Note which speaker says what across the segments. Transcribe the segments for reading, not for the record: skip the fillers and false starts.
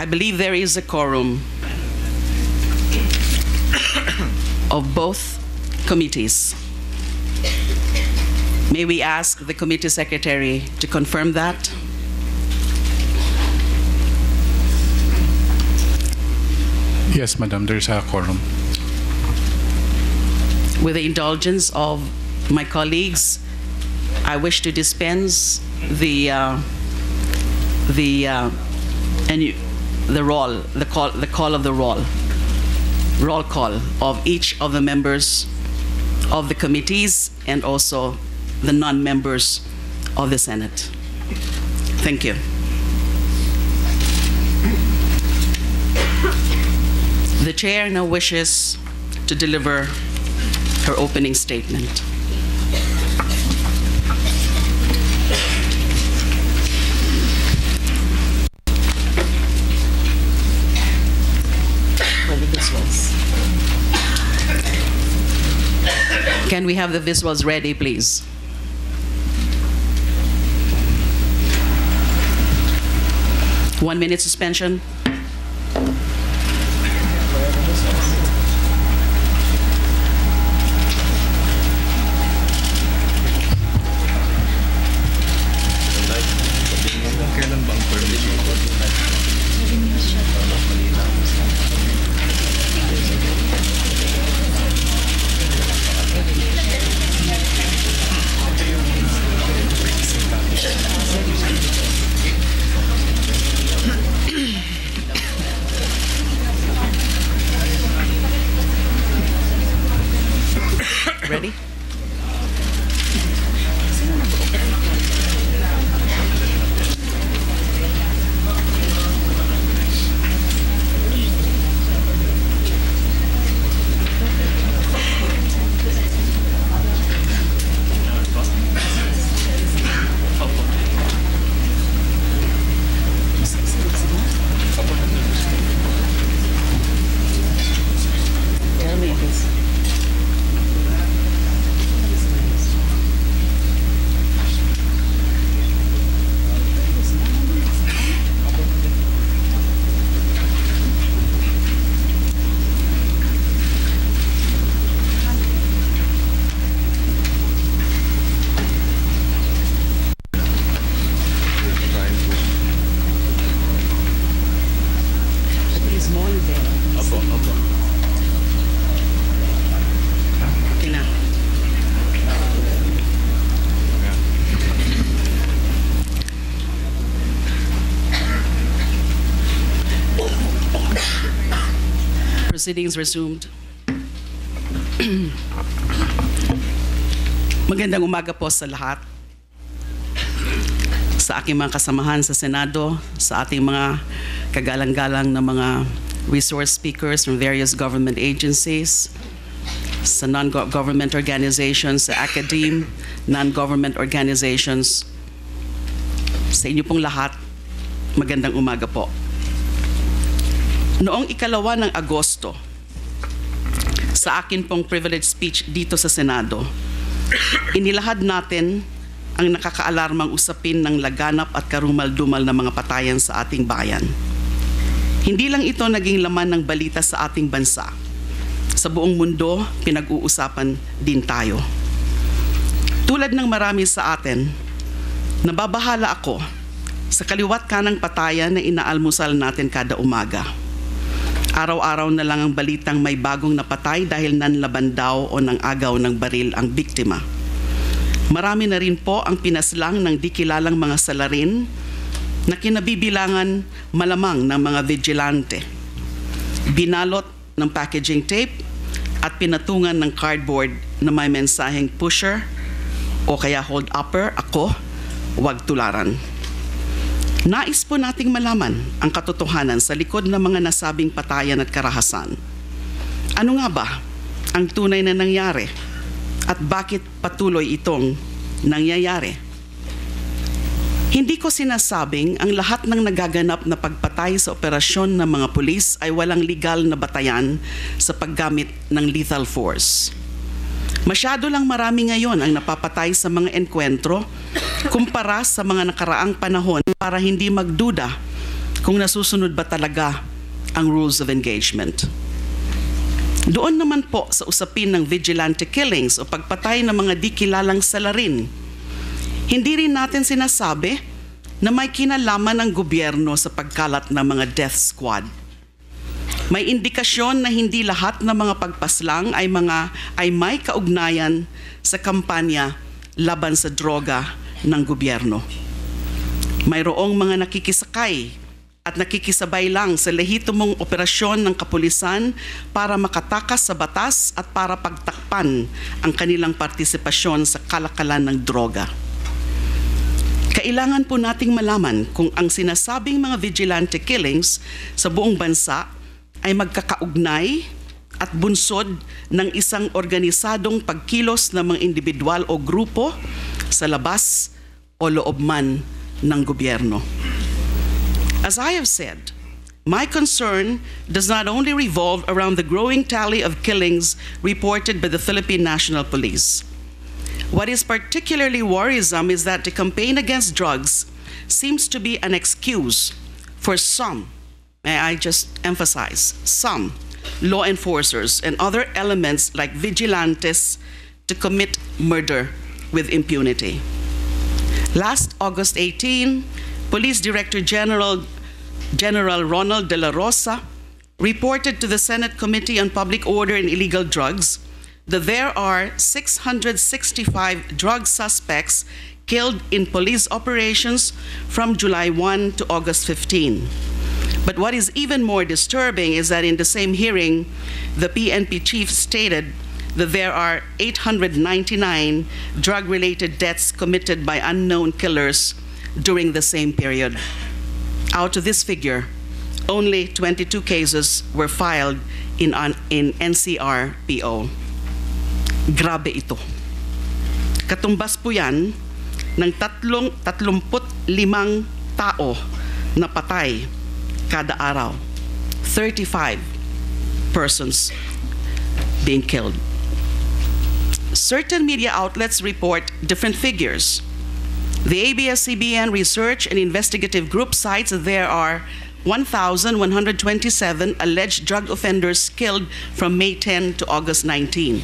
Speaker 1: I believe there is a quorum of both committees. May we ask the committee secretary to confirm that?
Speaker 2: Yes, Madam, there's a quorum.
Speaker 1: With the indulgence of my colleagues, I wish to dispense the call of the roll call of each of the members of the committees and also the non-members of the Senate. Thank you. The chair now wishes to deliver her opening statement. Can we have the visuals ready, please? One minute suspension. Ready? Tell me if it's proceedings resumed. Magandang umaga po sa lahat. Sa aking mga kasamahan sa Senado, sa ating mga kagalang-galang na mga resource speakers from various government agencies, sa non-government organizations, sa academe, non-government organizations, sa inyo pong lahat, magandang umaga po. Noong 2 ng Agosto, sa akin pong privilege speech dito sa Senado, inilahad natin ang nakakaalarmang usapin ng laganap at karumal-dumal na mga patayan sa ating bayan. Hindi lang ito naging laman ng balita sa ating bansa. Sa buong mundo, pinag-uusapan din tayo. Tulad ng marami sa atin, nababahala ako sa kaliwat kanang patayan na inaalmusal natin kada umaga. Araw-araw na lang ang balitang may bagong napatay dahil nanlaban daw o nang agaw ng baril ang biktima. Marami na rin po ang pinaslang ng di kilalang mga salarin na kinabibilangan malamang ng mga vigilante. Binalot ng packaging tape at pinatungan ng cardboard na may mensaheng pusher o kaya hold upper, ako, huwag tularan. Nais po nating malaman ang katotohanan sa likod ng mga nasabing patayan at karahasan. Ano nga ba ang tunay na nangyari at bakit patuloy itong nangyayari? Hindi ko sinasabing ang lahat ng nagaganap na pagpatay sa operasyon ng mga pulis ay walang legal na batayan sa paggamit ng lethal force. Masyado lang marami ngayon ang napapatay sa mga enkwentro kumpara sa mga nakaraang panahon para hindi magduda kung nasusunod ba talaga ang rules of engagement. Doon naman po sa usapin ng vigilante killings o pagpatay ng mga di kilalang salarin, hindi rin natin sinasabi na may kinalaman ng gobyerno sa pagkalat ng mga death squad. May indikasyon na hindi lahat ng mga pagpaslang ay may kaugnayan sa kampanya laban sa droga ng gobyerno. Mayroong mga nakikisakay at nakikisabay lang sa lehitimong operasyon ng kapulisan para makatakas sa batas at para pagtakpan ang kanilang partisipasyon sa kalakalan ng droga. Kailangan po nating malaman kung ang sinasabing mga vigilante killings sa buong bansa ay magkakaugnay at bunsod ng isang organisadong pagkilos ng mga individual o grupo sa labas o loob man ng gobyerno. As I have said, my concern does not only revolve around the growing tally of killings reported by the Philippine National Police. What is particularly worrisome is that the campaign against drugs seems to be an excuse for some, may I just emphasize, some law enforcers and other elements like vigilantes to commit murder with impunity. Last August 18, Police Director General Ronald De La Rosa reported to the Senate Committee on Public Order and Illegal Drugs that there are 665 drug suspects killed in police operations from July 1 to August 15. But what is even more disturbing is that in the same hearing, the PNP chief stated that there are 899 drug-related deaths committed by unknown killers during the same period. Out of this figure, only 22 cases were filed in NCRPO. Grabe ito. Katumbas po yan ng 35 tao na patay kada araw. 35 persons being killed. Certain media outlets report different figures. The ABS-CBN Research and Investigative Group cites that there are 1,127 alleged drug offenders killed from May 10 to August 19.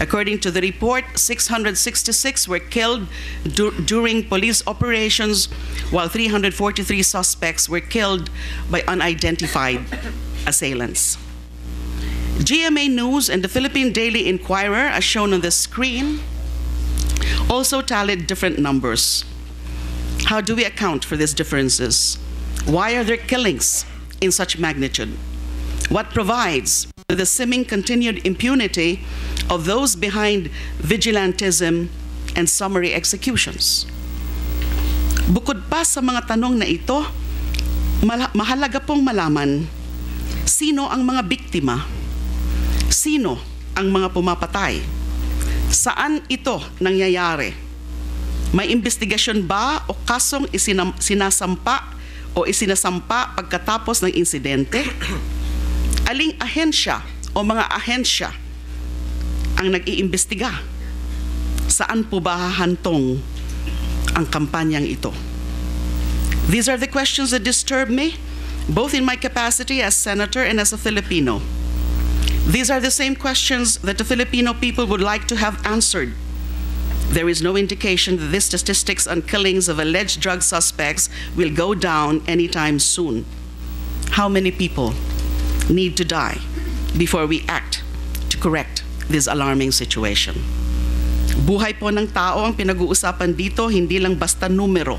Speaker 1: According to the report, 666 were killed during police operations, while 343 suspects were killed by unidentified assailants. GMA News and the Philippine Daily Inquirer, as shown on the screen, also tallied different numbers. How do we account for these differences? Why are there killings in such magnitude? What provides for the seeming continued impunity of those behind vigilantism and summary executions? Bukod pa sa mga tanong na ito, mahalaga pong malaman sino ang mga biktima, sino ang mga pumapatay, saan ito nangyayari, may investigasyon ba o kasong sinasampa pagkatapos ng insidente, aling ahensya o mga ahensya ang nag-iimbestiga, saan po ba hahantong ang kampanyang ito? These are the questions that disturb me, both in my capacity as senator and as a Filipino. These are the same questions that the Filipino people would like to have answered. There is no indication that the statistics on killings of alleged drug suspects will go down anytime soon. How many people need to die before we act to correct this alarming situation? Buhay po ng tao ang pinag-uusapan dito, hindi lang basta numero.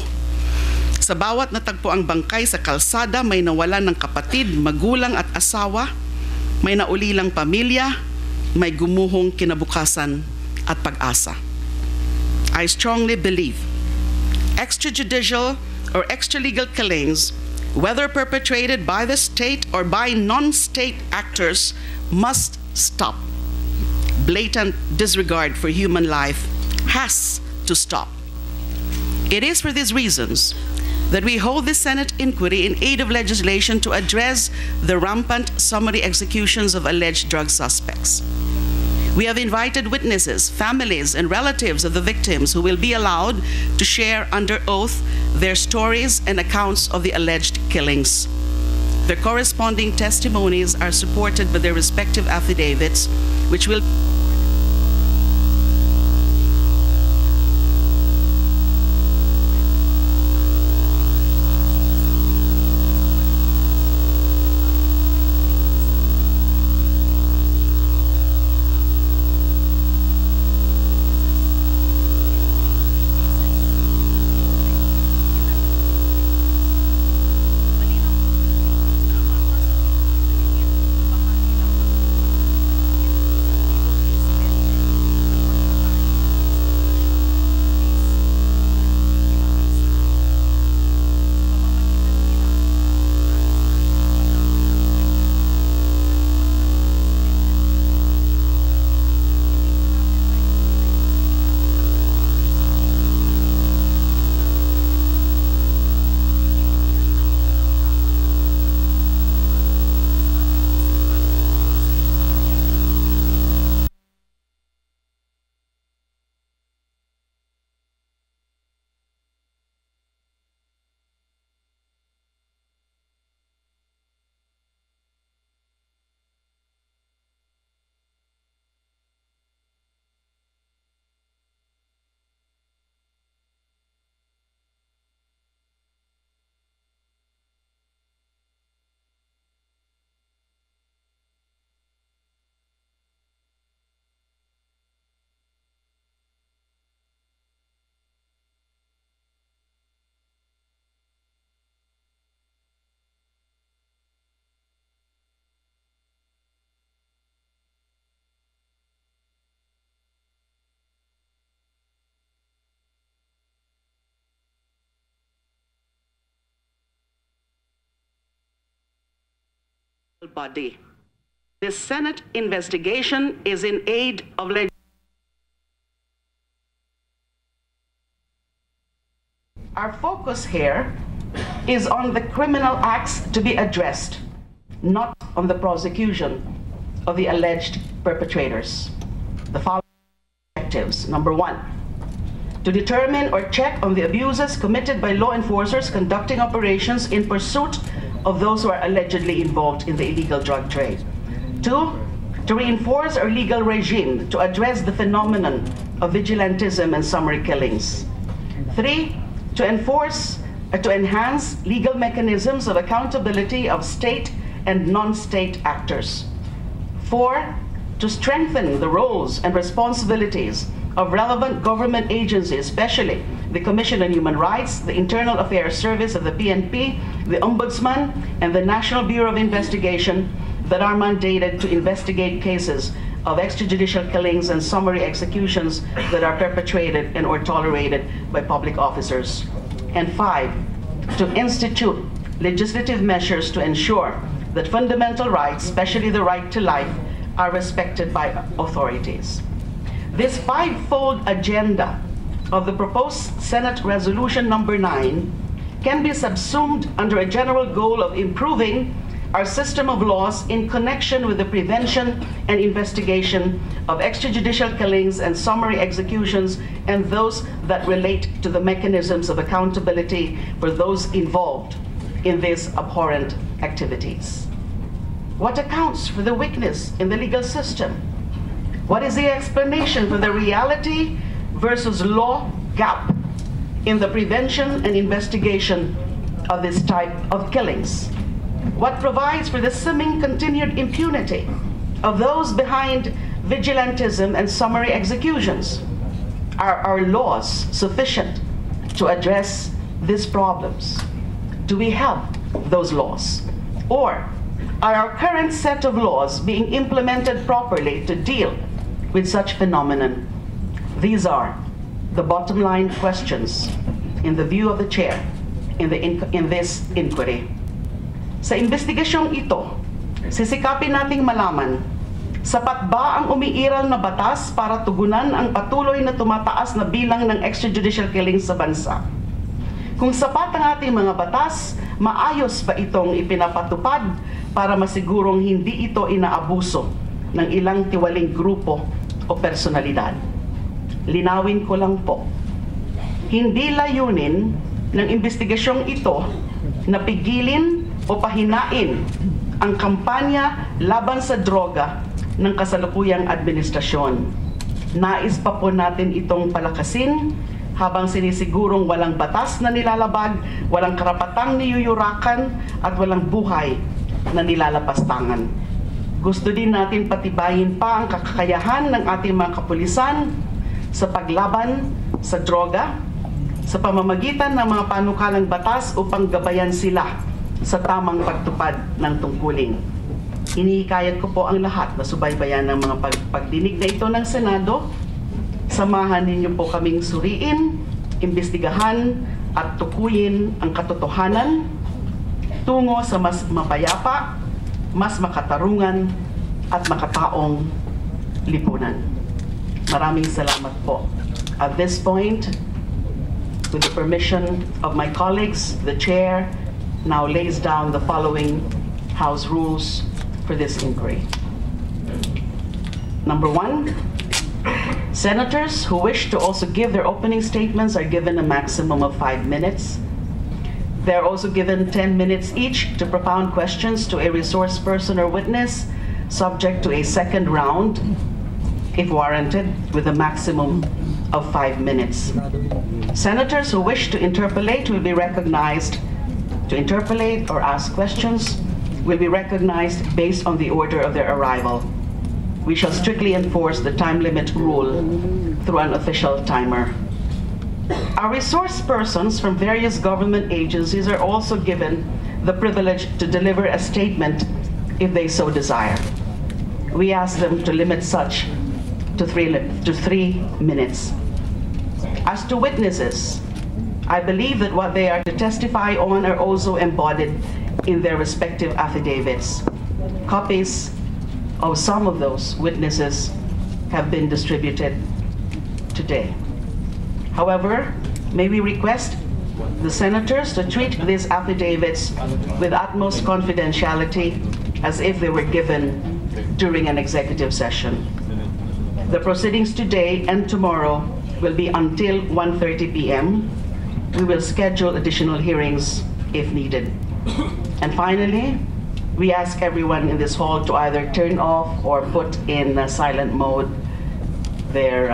Speaker 1: Sa bawat natagpuang bangkay sa kalsada, may nawalan ng kapatid, magulang at asawa, may naulilang pamilya, may gumuhong kinabukasan at pag-asa. I strongly believe extrajudicial or extralegal killings, whether perpetrated by the state or by non-state actors, must stop. Blatant disregard for human life has to stop. It is for these reasons that we hold the Senate inquiry in aid of legislation to address the rampant summary executions of alleged drug suspects. We have invited witnesses, families, and relatives of the victims who will be allowed to share under oath their stories and accounts of the alleged killings. Their corresponding testimonies are supported by their respective affidavits, which will body. This Senate investigation is in aid of Our focus here is on the criminal acts to be addressed, not on the prosecution of the alleged perpetrators. The following objectives. Number one, to determine or check on the abuses committed by law enforcers conducting operations in pursuit of those who are allegedly involved in the illegal drug trade. Two, to reinforce our legal regime to address the phenomenon of vigilantism and summary killings. Three, to enhance legal mechanisms of accountability of state and non-state actors. Four, to strengthen the roles and responsibilities of relevant government agencies, especially the Commission on Human Rights, the Internal Affairs Service of the PNP, the Ombudsman, and the National Bureau of Investigation that are mandated to investigate cases of extrajudicial killings and summary executions that are perpetrated and or tolerated by public officers. And five, to institute legislative measures to ensure that fundamental rights, especially the right to life, are respected by authorities. This five-fold agenda of the proposed Senate Resolution number 9 can be subsumed under a general goal of improving our system of laws in connection with the prevention and investigation of extrajudicial killings and summary executions and those that relate to the mechanisms of accountability for those involved in these abhorrent activities. What accounts for the weakness in the legal system? What is the explanation for the reality versus law gap in the prevention and investigation of this type of killings? What provides for the seeming continued impunity of those behind vigilantism and summary executions? Are our laws sufficient to address these problems? Do we have those laws? Or are our current set of laws being implemented properly to deal with such phenomenon? These are the bottom line questions in the view of the chair in this inquiry. Sa investigasyong ito, sisikapin nating malaman, sapat ba ang umiiral na batas para tugunan ang patuloy na tumataas na bilang ng extrajudicial killings sa bansa? Kung sapat ang ating mga batas, maayos ba itong ipinapatupad para masigurong hindi ito inaabuso ng ilang tiwaling grupo o personalidad. Linawin ko lang po, hindi layunin ng investigasyong ito na pigilin o pahinain ang kampanya laban sa droga ng kasalukuyang administrasyon. Nais pa po natin itong palakasin habang sinisigurong walang batas na nilalabag, walang karapatang niyuyurakan, at walang buhay na nilalapastangan. Gusto din natin patibayin pa ang kakayahan ng ating mga kapulisan sa paglaban sa droga, sa pamamagitan ng mga panukalang batas upang gabayan sila sa tamang pagtupad ng tungkulin. Hinihikayat ko po ang lahat na subaybayan ng mga pagdinig na ito ng Senado. Samahan ninyo po kaming suriin, imbestigahan at tukuyin ang katotohanan tungo sa mas mapayapa, mas makatarungan at makataong lipunan. Maraming salamat po. At this point, with the permission of my colleagues, the Chair now lays down the following House rules for this inquiry. Number 1, senators who wish to also give their opening statements are given a maximum of 5 minutes. They are also given 10 minutes each to propound questions to a resource person or witness, subject to a second round, if warranted, with a maximum of 5 minutes. Senators who wish to interpolate will be recognized. To interpolate or ask questions will be recognized based on the order of their arrival. We shall strictly enforce the time limit rule through an official timer. Our resource persons from various government agencies are also given the privilege to deliver a statement if they so desire. We ask them to limit such to 3 minutes. As to witnesses, I believe that what they are to testify on are also embodied in their respective affidavits. Copies of some of those witnesses have been distributed today. However, may we request the senators to treat these affidavits with utmost confidentiality as if they were given during an executive session. The proceedings today and tomorrow will be until 1:30 p.m. We will schedule additional hearings if needed. And finally, we ask everyone in this hall to either turn off or put in silent mode their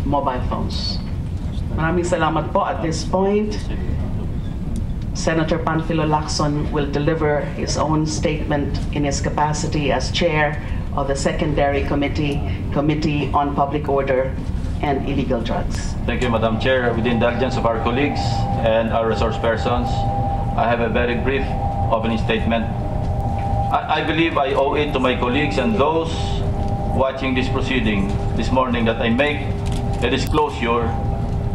Speaker 1: mobile phones. Maraming salamat po. At this point, Senator Panfilo Lacson will deliver his own statement in his capacity as chair of the Secondary Committee on Public Order and Illegal Drugs.
Speaker 3: Thank you, Madam Chair. With the indulgence of our colleagues and our resource persons, I have a very brief opening statement. I believe I owe it to my colleagues and those watching this proceeding this morning that I make a disclosure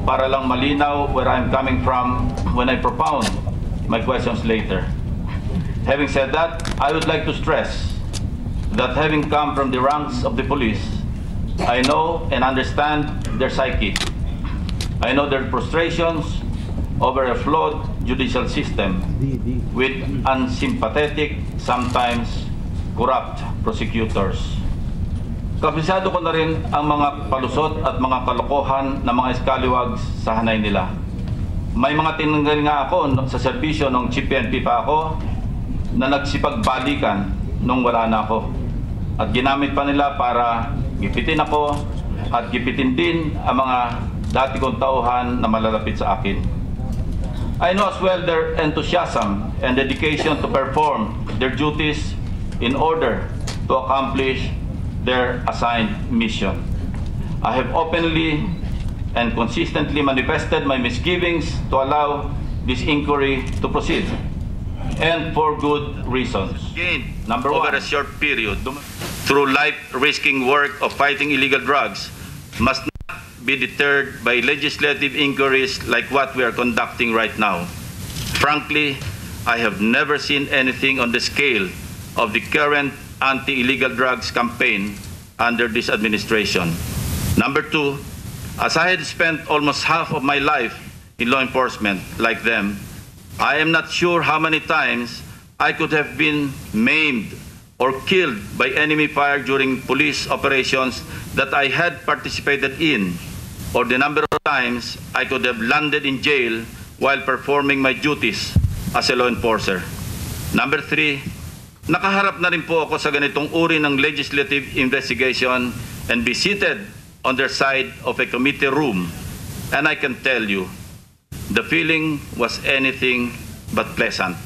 Speaker 3: para lang malinaw where I'm coming from when I propound my questions later. Having said that, I would like to stress that having come from the ranks of the police, I know and understand their psyche. I know their frustrations over a flawed judicial system with unsympathetic, sometimes corrupt prosecutors. Kabisado ko na rin ang mga palusot at mga kalokohan ng mga scallywags sa hanay nila. May mga tinanggal nga ako sa serbisyo nung Chief PNP pa ako na nagsipagbalikan nung wala na ako. At ginamit pa nila para gipitin ako at gipitin din ang mga dati kong tauhan na malalapit sa akin. I know as well their enthusiasm and dedication to perform their duties in order to accomplish their assigned mission. I have openly and consistently manifested my misgivings to allow this inquiry to proceed, and for good reasons. Number one, over a short period, through life-risking work of fighting illegal drugs, must not be deterred by legislative inquiries like what we are conducting right now. Frankly, I have never seen anything on the scale of the current anti-illegal drugs campaign under this administration. Number two, as I had spent almost half of my life in law enforcement like them, I am not sure how many times I could have been maimed or killed by enemy fire during police operations that I had participated in, or the number of times I could have landed in jail while performing my duties as a law enforcer. Number 3, nakaharap na rin po ako sa ganitong uri ng legislative investigation and be seated on their side of a committee room. And I can tell you, the feeling was anything but pleasant.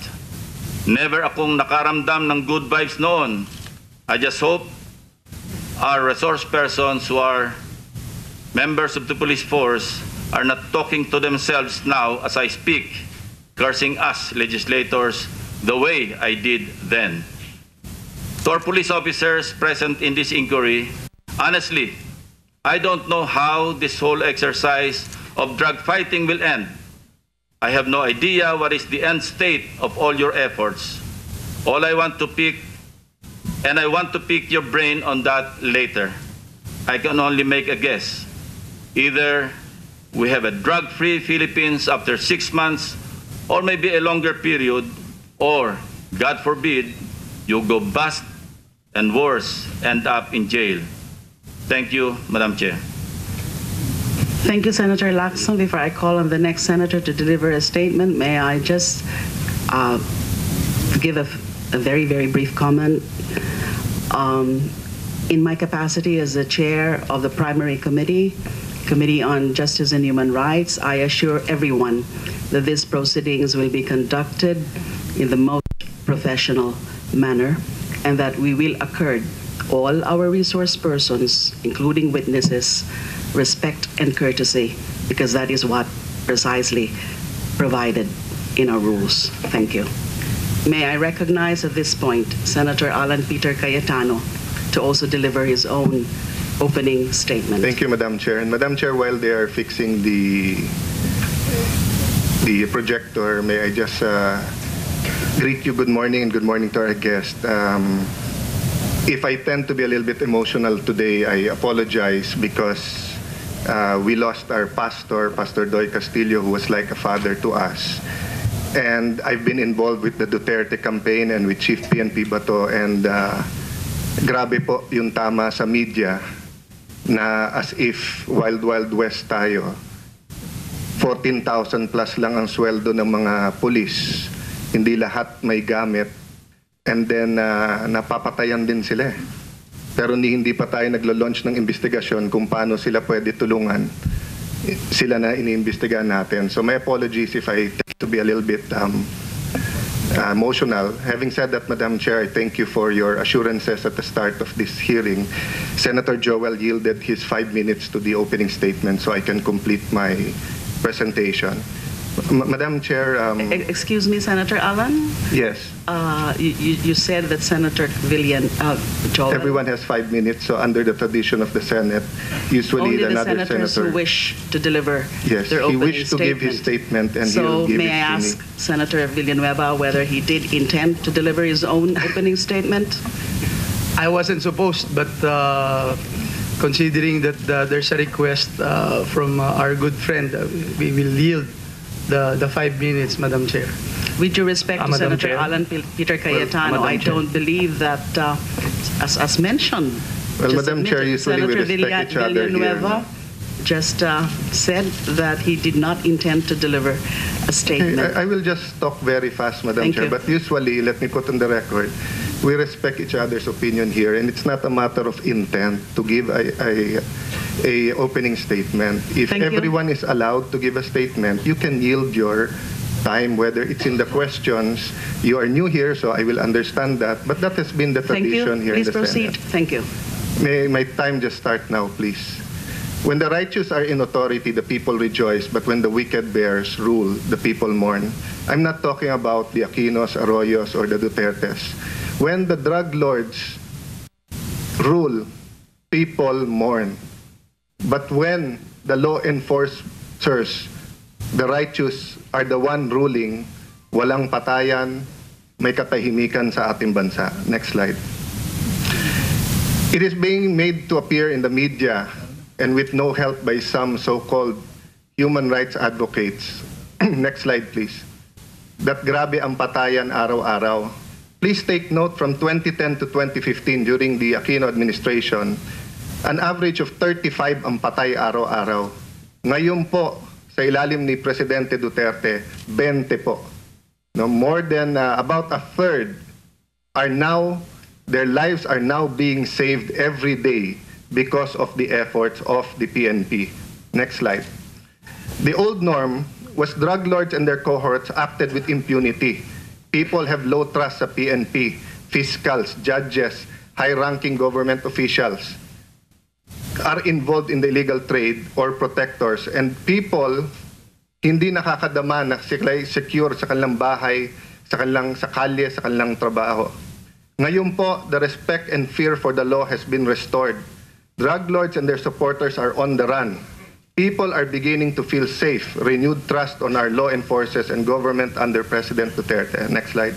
Speaker 3: Never akong nakaramdam ng good vibes noon. I just hope our resource persons who are members of the police force are not talking to themselves now as I speak, cursing us legislators the way I did then. To our police officers present in this inquiry, honestly, I don't know how this whole exercise of drug fighting will end. I have no idea what is the end state of all your efforts. All I want to pick, and I want to pick your brain on that later. I can only make a guess. Either we have a drug-free Philippines after 6 months, or maybe a longer period, or, God forbid, you go bust and worse, end up in jail. Thank you, Madam Chair.
Speaker 1: Thank you, Senator Lacson. Before I call on the next senator to deliver a statement, may I just give a very, very brief comment. In my capacity as the chair of the primary committee, Committee on Justice and Human Rights, I assure everyone that these proceedings will be conducted in the most professional manner and that we will accord all our resource persons, including witnesses, respect and courtesy, because that is what precisely provided in our rules. Thank you. May I recognize at this point Senator Alan Peter Cayetano to also deliver his own opening statement.
Speaker 4: Thank you, Madam Chair. And Madam Chair, while they are fixing the projector, may I just greet you good morning and good morning to our guest. If I tend to be a little bit emotional today, I apologize because we lost our pastor, Pastor Doy Castillo, who was like a father to us. And I've been involved with the Duterte campaign and with Chief PNP Bato, and grabe po yung tama sa media na as if Wild Wild West tayo. 14,000 plus lang ang sweldo ng mga pulis. Hindi lahat may gamit. And then napapatayan din sila. Pero hindi pa tayo naglo-launch ng investigasyon kung paano sila pwede tulungan. Sila na iniimbestigahan natin. So my apologies if I tend to be a little bit emotional. Having said that, Madam Chair, I thank you for your assurances at the start of this hearing. Senator Joel yielded his 5 minutes to the opening statement so I can complete my presentation. Madam Chair...
Speaker 1: Excuse me, Senator Alan?
Speaker 4: Yes.
Speaker 1: You said that Senator Joel...
Speaker 4: Everyone has 5 minutes, so under the tradition of the Senate, usually
Speaker 1: only
Speaker 4: another
Speaker 1: the senators
Speaker 4: senator...
Speaker 1: who wish to deliver
Speaker 4: yes,
Speaker 1: their opening statement.
Speaker 4: He wished to give his statement, and
Speaker 1: so
Speaker 4: he'll give
Speaker 1: may
Speaker 4: it
Speaker 1: I
Speaker 4: to
Speaker 1: ask
Speaker 4: me.
Speaker 1: Senator Villanueva whether he did intend to deliver his own opening statement?
Speaker 5: I wasn't supposed, but considering that there's a request from our good friend, we will yield the 5 minutes, Madam Chair.
Speaker 1: With due respect to
Speaker 5: Madam
Speaker 1: Senator
Speaker 5: Chair.
Speaker 1: Alan Peter Cayetano,
Speaker 5: Madam
Speaker 1: I
Speaker 5: Chair.
Speaker 1: don't believe that, as mentioned,
Speaker 4: Well,
Speaker 1: just
Speaker 4: Madam Chair,
Speaker 1: admitted,
Speaker 4: usually we
Speaker 1: Senator
Speaker 4: respect each other
Speaker 1: Villanueva just said that he did not intend to deliver a statement.
Speaker 4: I will just talk very fast, Madam
Speaker 1: Thank
Speaker 4: Chair,
Speaker 1: you.
Speaker 4: but usually, let me put on the record, we respect each other's opinion here, and it's not a matter of intent to give a opening statement. If
Speaker 1: Thank you.
Speaker 4: everyone is allowed to give a statement, you can yield your time, whether it's in the questions. You are new here, so I will understand that, but that has been the
Speaker 1: Thank you.
Speaker 4: tradition here
Speaker 1: Please
Speaker 4: in the
Speaker 1: proceed.
Speaker 4: Senate.
Speaker 1: Thank you.
Speaker 4: May my time just start now, please? When the righteous are in authority, the people rejoice, but when the wicked bears rule, the people mourn. I'm not talking about the Aquinos, Arroyos, or the Dutertes. When the drug lords rule, people mourn. But when the law enforcers, the righteous, are the one ruling, walang patayan, may katahimikan sa ating bansa. Next slide. It is being made to appear in the media and with no help by some so-called human rights advocates. Next slide, please. That grabe ang patayan araw-araw. Please take note from 2010 to 2015 during the Aquino administration, an average of 35 ang patay araw-araw. Ngayon po, sa ilalim ni Presidente Duterte, 20 po. No, more than about a third are now, their lives are now being saved every day because of the efforts of the PNP. Next slide. The old norm was drug lords and their cohorts acted with impunity. People have low trust sa PNP, fiscals, judges, high-ranking government officials are involved in the illegal trade or protectors, and people hindi nakakadama na sila secure sa kanilang bahay, sa kalye, sa kanilang trabaho. Ngayon po, the respect and fear for the law has been restored. Drug lords and their supporters are on the run. People are beginning to feel safe, renewed trust on our law enforcers and government under President Duterte. Next slide.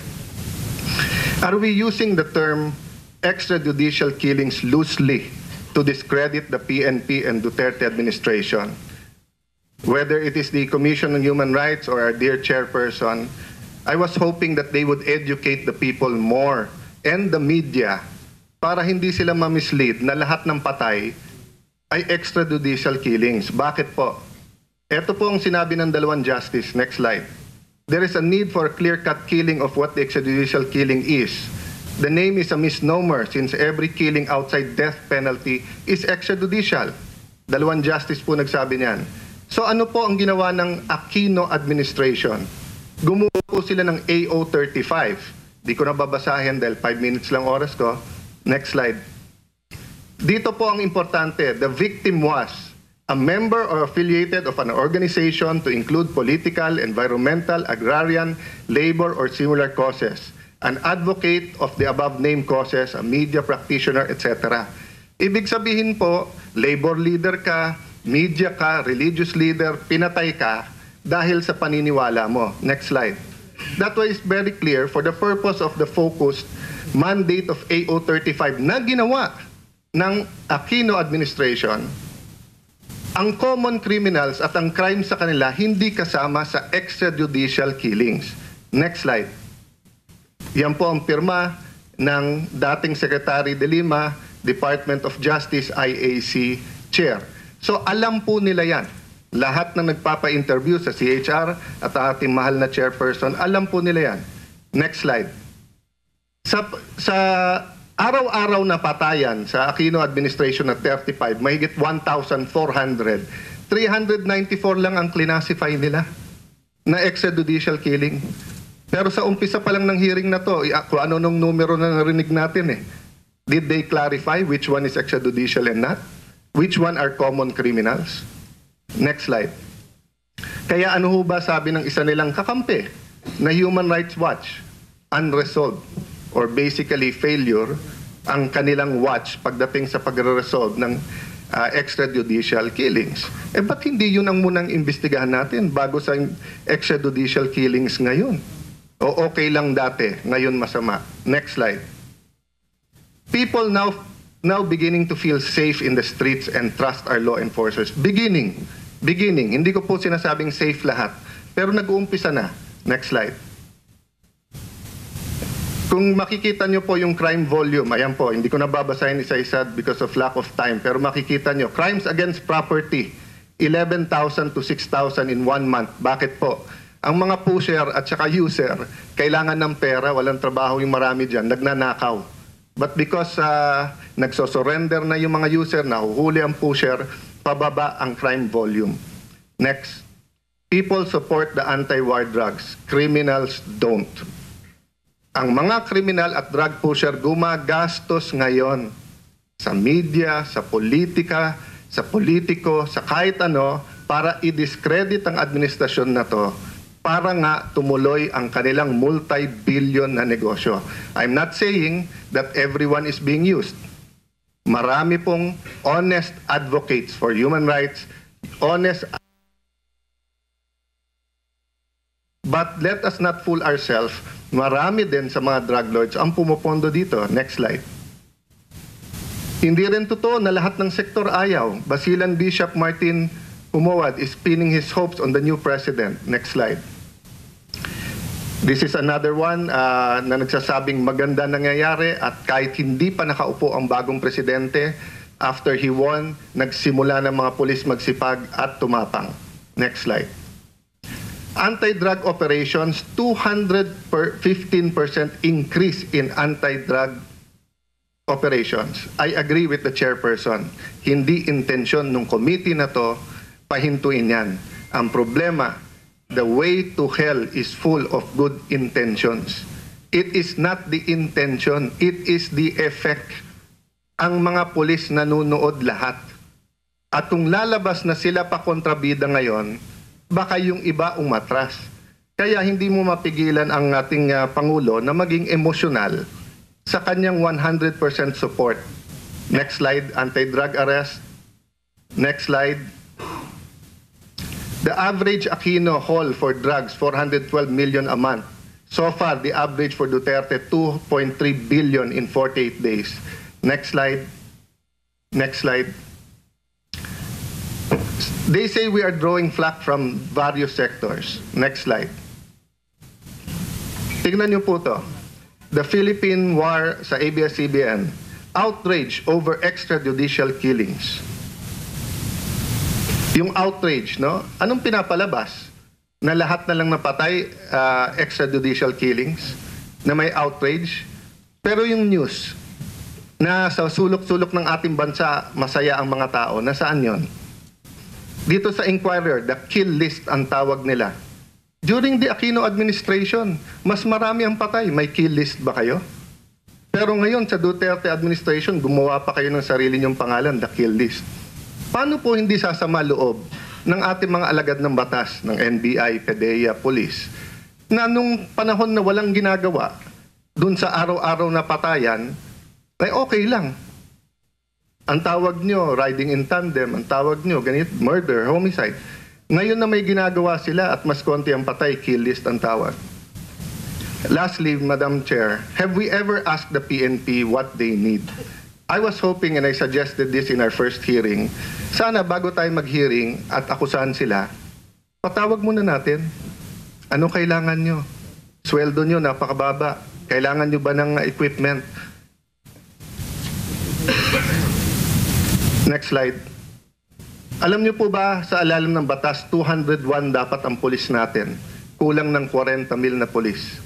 Speaker 4: Are we using the term extrajudicial killings loosely to discredit the PNP and Duterte administration? Whether it is the Commission on Human Rights or our dear chairperson, I was hoping that they would educate the people more and the media para hindi sila ma-mislead na lahat ng patay ay extrajudicial killings. Bakit po? Ito po ang sinabi ng dalawang justice. Next slide. There is a need for a clear-cut killing of what the extrajudicial killing is. The name is a misnomer since every killing outside death penalty is extrajudicial. Dalawang justice po nagsabi niyan. So ano po ang ginawa ng Aquino administration? Gumawa po sila ng AO35. Di ko na babasahin dahil 5 minutes lang oras ko. Next slide. Dito po ang importante. The victim was a member or affiliated of an organization to include political, environmental, agrarian, labor, or similar causes. An advocate of the above-named causes, a media practitioner, etc. Ibig sabihin po, labor leader ka, media ka, religious leader, pinatay ka dahil sa paniniwala mo. Next slide. That way is very clear for the purpose of the focused mandate of AO35 na ginawa ng Aquino administration. Ang common criminals at ang crime sa kanila hindi kasama sa extrajudicial killings. Next slide. Yan po ang pirma ng dating Secretary de Lima, Department of Justice, IAC Chair. So alam po nila yan. Lahat ng nagpapa-interview sa CHR at ating mahal na chairperson, alam po nila yan. Next slide. Sa araw-araw na patayan sa Aquino administration na 35, mahigit 1,400, 394 lang ang classify nila na extrajudicial killing. Pero sa umpisa pa lang ng hearing na to, kung ano nung numero na narinig natin eh. Did they clarify which one is extrajudicial and not? Which one are common criminals? Next slide. Kaya ano ho ba sabi ng isa nilang kakampi na Human Rights Watch? Unresolved or basically failure ang kanilang watch pagdating sa pagre-resolve ng extrajudicial killings. Eh ba't hindi yun ang munang imbestigahan natin bago sa extrajudicial killings ngayon? O okay lang dati, ngayon masama. Next slide. People now beginning to feel safe in the streets and trust our law enforcers. Beginning. Hindi ko po sinasabing safe lahat. Pero nag-uumpisa na. Next slide. Kung makikita nyo po yung crime volume, ayan po, hindi ko na babasahin isa-isa because of lack of time. Pero makikita nyo, crimes against property, 11,000 to 6,000 in 1 month. Bakit po? Ang mga pusher at saka user, kailangan ng pera, walang trabaho yung marami dyan, nagnanakaw. But because nagsosurrender na yung mga user, nahuhuli ang pusher, pababa ang crime volume. Next. People support the anti-war drugs. Criminals don't. Ang mga kriminal at drug pusher gumagastos ngayon sa media, sa politika, sa politiko, sa kahit ano, para i-discredit ang administrasyon na to, para nga tumuloy ang kanilang multi-billion na negosyo. I'm not saying that everyone is being used. Marami pong honest advocates for human rights, but let us not fool ourselves. Marami din sa mga drug lords ang pumupondo dito. Next slide. Hindi rin totoo na lahat ng sektor ayaw. Basilan Bishop Martin Umuad is pinning his hopes on the new president. Next slide. This is another one na nagsasabing maganda nangyayari at kahit hindi pa nakaupo ang bagong presidente, after he won, nagsimula ng mga pulis magsipag at tumapang. Next slide. Anti-drug operations, 215% increase in anti-drug operations. I agree with the chairperson. Hindi intensyon ng committee na to pahintuin yan. Ang problema, the way to hell is full of good intentions. It is not the intention, it is the effect. Ang mga pulis nanunood lahat. At kung lalabas na sila pa kontrabida ngayon, baka yung iba umatras. Kaya hindi mo mapigilan ang ating Pangulo na maging emosyonal sa kanyang 100% support. Next slide, anti-drug arrest. Next slide. The average Aquino haul for drugs, 412 million a month. So far, the average for Duterte, 2.3 billion in 48 days. Next slide. Next slide. They say we are drawing flack from various sectors. Next slide. Tignan niyo po to. The Philippine War sa ABS-CBN. Outrage over extrajudicial killings. Yung outrage, no? Anong pinapalabas? Na lahat na lang napatay, extrajudicial killings, na may outrage. Pero yung news, na sa sulok-sulok ng ating bansa, masaya ang mga tao, nasaan yon? Dito sa Inquirer, the kill list ang tawag nila. During the Aquino administration, mas marami ang patay. May kill list ba kayo? Pero ngayon, sa Duterte administration, gumawa pa kayo ng sarili niyong pangalan, the kill list. Paano po hindi sasama loob ng ating mga alagad ng batas, ng NBI, PDEA, Police, na nung panahon na walang ginagawa, dun sa araw-araw na patayan, ay okay lang. Ang tawag nyo, riding in tandem, ang tawag nyo, ganit, murder, homicide. Ngayon na may ginagawa sila at mas konti ang patay, kill list ang tawag. Lastly, Madam Chair, have we ever asked the PNP what they need? I was hoping, and I suggested this in our first hearing, sana bago tayo mag-hearing at akusahan sila, patawag muna natin. Ano kailangan nyo? Sweldo nyo, napakababa. Kailangan nyo ba ng equipment? Next slide. Alam nyo po ba, sa alalim ng batas, 201 dapat ang pulis natin. Kulang ng 40 mil na pulis.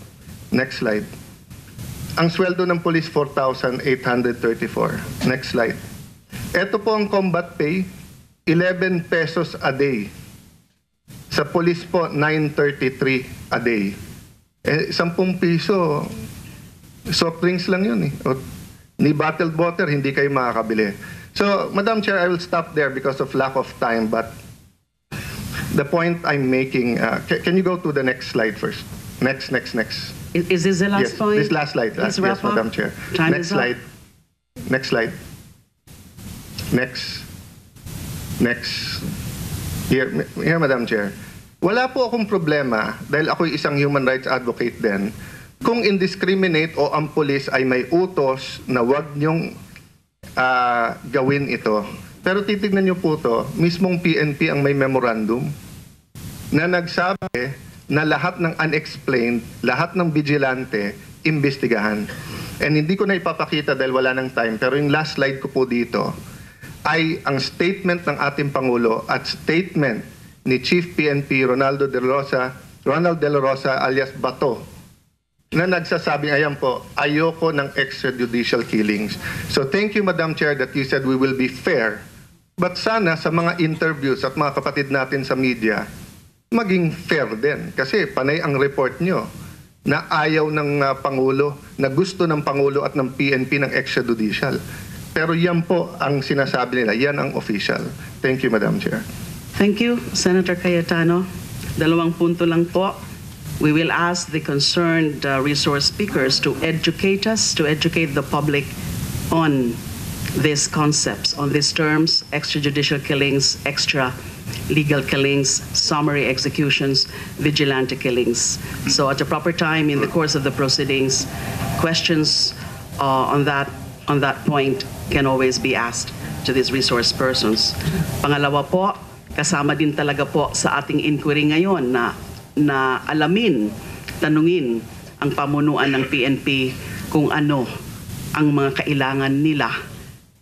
Speaker 4: Next slide. Ang sweldo ng pulis, 4,834. Next slide. Ito po ang combat pay, 11 pesos a day. Sa pulis po, 933 a day. 10 piso, soft drinks lang yun eh. O, ni bottled water, hindi kayo makakabili. So, Madam Chair, I will stop there because of lack of time, but the point I'm making, can you go to the next slide first? Next.
Speaker 1: Is this the last
Speaker 4: Yes,
Speaker 1: point?
Speaker 4: this last slide.
Speaker 1: Please
Speaker 4: Yes,
Speaker 1: wrap up.
Speaker 4: Madam Chair.
Speaker 1: Time
Speaker 4: Next
Speaker 1: is up.
Speaker 4: slide. Next slide. Next. Here, Madam Chair. Wala po akong problema dahil ako'y isang human rights advocate din kung indiscriminate o ang pulis ay may utos na wag niyong gawin ito. Pero titignan niyo po to, mismong PNP ang may memorandum na nagsabi na lahat ng unexplained, lahat ng vigilante, imbestigahan. And hindi ko na ipapakita dahil wala ng time, pero yung last slide ko po dito ay ang statement ng ating Pangulo at statement ni Chief PNP Ronald De La Rosa alias Bato, na nagsasabing, ayan po, ayoko ng extrajudicial killings. So thank you, Madam Chair, that you said we will be fair. But sana sa mga interviews at mga kapatid natin sa media, maging fair din. Kasi panay ang report nyo na ayaw ng Pangulo, na gusto ng Pangulo at ng PNP ng extrajudicial. Pero yan po ang sinasabi nila, yan ang official. Thank you, Madam Chair.
Speaker 1: Thank you, Senator Cayetano. 2 punto lang po. We will ask the concerned resource speakers to educate us, to educate the public on these concepts, on these terms, extrajudicial killings, extra legal killings, summary executions, vigilante killings. So at the proper time in the course of the proceedings, questions on that point can always be asked to these resource persons. Pangalawa po, kasama din talaga po sa ating inquiry ngayon na alamin tanungin ang pamunuan ng PNP kung ano ang mga kailangan nila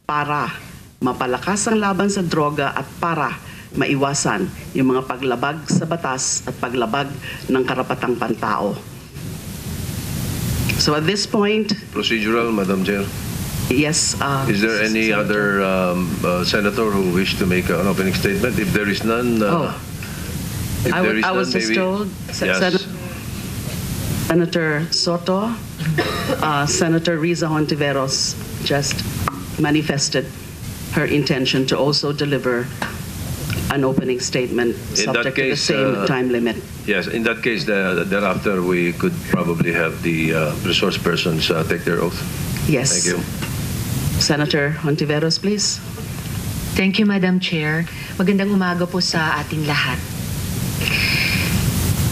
Speaker 1: para mapalakas ang laban sa droga at para maiwasan yung mga paglabag sa batas at paglabag ng karapatang pantao. So at this point,
Speaker 6: Procedural, Madam Chair.
Speaker 1: yes.
Speaker 6: Is there any other senator who wish to make an opening statement? If there is none, if there is
Speaker 1: I was
Speaker 6: none,
Speaker 1: just
Speaker 6: maybe.
Speaker 1: told,
Speaker 6: Yes.
Speaker 1: Senator Soto, Senator Riza Hontiveros just manifested her intention to also deliver an opening statement
Speaker 6: In that
Speaker 1: subject to the
Speaker 6: case,
Speaker 1: same time limit.
Speaker 6: Yes, in that case, thereafter, we could probably have the resource persons take their oath.
Speaker 1: Yes.
Speaker 6: Thank you.
Speaker 1: Senator Hontiveros, please.
Speaker 7: Thank you, Madam Chair. Magandang umaga po sa ating lahat.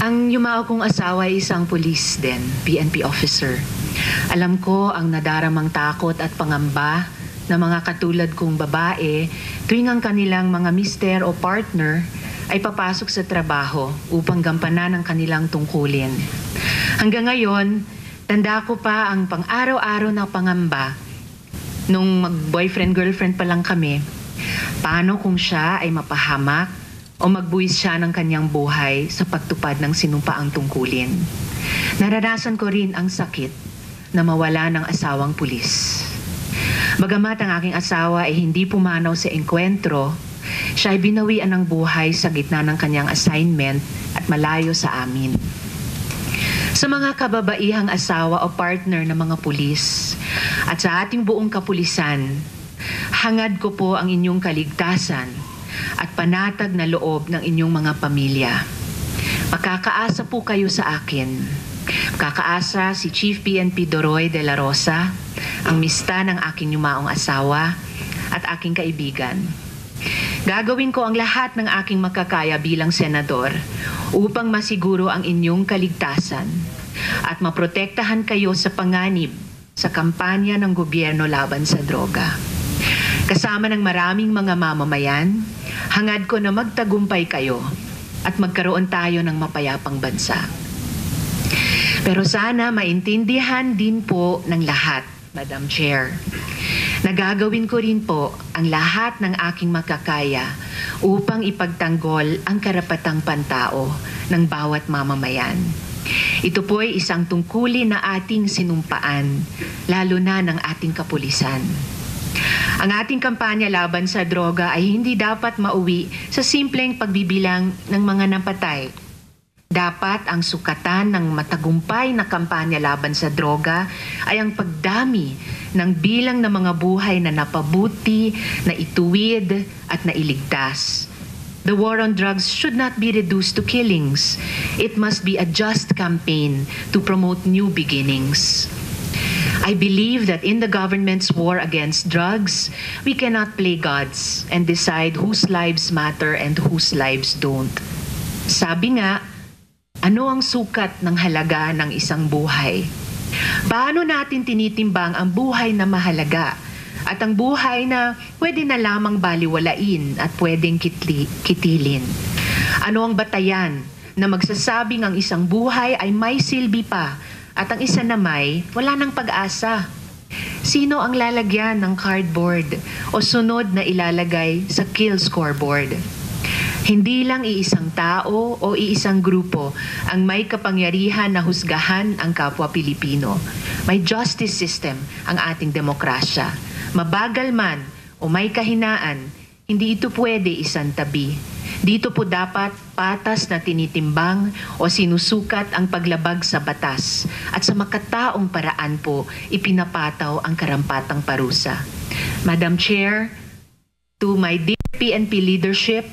Speaker 7: Ang yumao kong asawa ay isang police din, PNP officer. Alam ko ang nadaramang takot at pangamba ng mga katulad kong babae tuwing ang kanilang mga mister o partner ay papasok sa trabaho upang gampanan ang kanilang tungkulin. Hanggang ngayon, tanda ko pa ang pang-araw-araw na pangamba nung mag-boyfriend-girlfriend pa lang kami. Paano kung siya ay mapahamak o magbuwis siya ng kanyang buhay sa pagtupad ng sinumpaang tungkulin. Naranasan ko rin ang sakit na mawala ng asawang pulis. Bagamat ang aking asawa ay hindi pumanaw sa engkwentro, siya ay binawian ng buhay sa gitna ng kanyang assignment at malayo sa amin. Sa mga kababaihang asawa o partner ng mga pulis at sa ating buong kapulisan, hangad ko po ang inyong kaligtasan at panatag na loob ng inyong mga pamilya. Makakaasa po kayo sa akin. Makakaasa si Chief PNP Doroy de la Rosa, ang mista ng aking yumaong asawa at aking kaibigan. Gagawin ko ang lahat ng aking makakaya bilang senador upang masiguro ang inyong kaligtasan at maprotektahan kayo sa panganib sa kampanya ng gobyerno laban sa droga. Kasama ng maraming mga mamamayan, hangad ko na magtagumpay kayo at magkaroon tayo ng mapayapang bansa. Pero sana maintindihan din po ng lahat, Madam Chair, nagagawin ko rin po ang lahat ng aking makakaya upang ipagtanggol ang karapatang pantao ng bawat mamamayan. Ito po ay isang tungkulin na ating sinumpaan, lalo na ng ating kapulisan. Ang ating kampanya laban sa droga ay hindi dapat mauwi sa simpleng pagbibilang ng mga napatay. Dapat ang sukatan ng matagumpay na kampanya laban sa droga ay ang pagdami ng bilang ng mga buhay na napabuti, na ituwid at nailigtas. The war on drugs should not be reduced to killings. It must be a just campaign to promote new beginnings. I believe that in the government's war against drugs, we cannot play gods and decide whose lives matter and whose lives don't. Sabi nga, ano ang sukat ng halaga ng isang buhay? Paano natin tinitimbang ang buhay na mahalaga at ang buhay na pwede na lamang baliwalain at pwedeng kitilin? Ano ang batayan na magsasabing ang isang buhay ay may silbi pa at ang isa na may wala ng pag-asa? Sino ang lalagyan ng cardboard o sunod na ilalagay sa kill scoreboard? Hindi lang iisang tao o iisang grupo ang may kapangyarihan na husgahan ang kapwa Pilipino. May justice system ang ating demokrasya. Mabagal man o may kahinaan, hindi ito pwede isang tabi. Dito po dapat patas na tinitimbang o sinusukat ang paglabag sa batas at sa makataong paraan po ipinapataw ang karampatang parusa. Madam Chair, to my dear PNP leadership,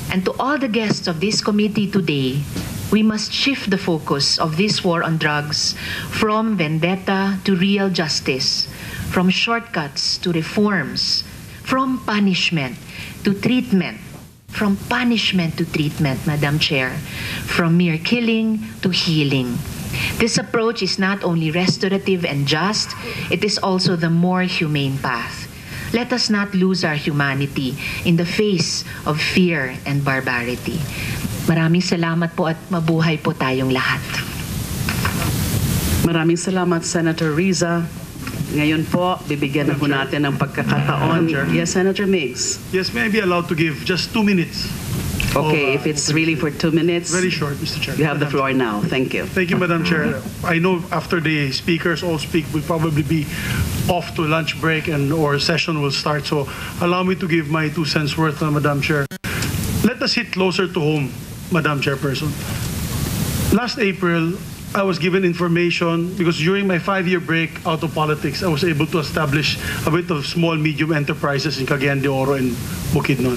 Speaker 7: and to all the guests of this committee today, we must shift the focus of this war on drugs from vendetta to real justice, from shortcuts to reforms, from punishment to treatment, from punishment to treatment, Madam Chair, from mere killing to healing. This approach is not only restorative and just, it is also the more humane path. Let us not lose our humanity in the face of fear and barbarity. Maraming salamat po at mabuhay po tayong lahat.
Speaker 1: Maraming salamat, Senator Riza. Ngayon po, bibigyan na po natin ng pagkakataon. Yes, Senator Miggs.
Speaker 8: Yes, may I be allowed to give just 2 minutes?
Speaker 1: Okay, if it's really for 2 minutes,
Speaker 8: Very short, Mr. Chair.
Speaker 1: you have the floor now. Thank you.
Speaker 8: Thank you, Madam Chair. I know after the speakers all speak, we'll probably be off to lunch break and or session will start. So allow me to give my 2 cents worth, Madam Chair. Let us hit closer to home, Madam Chairperson. Last April, I was given information because during my 5-year break out of politics, I was able to establish a bit of small, medium enterprises in Cagayan de Oro and Bukidnon.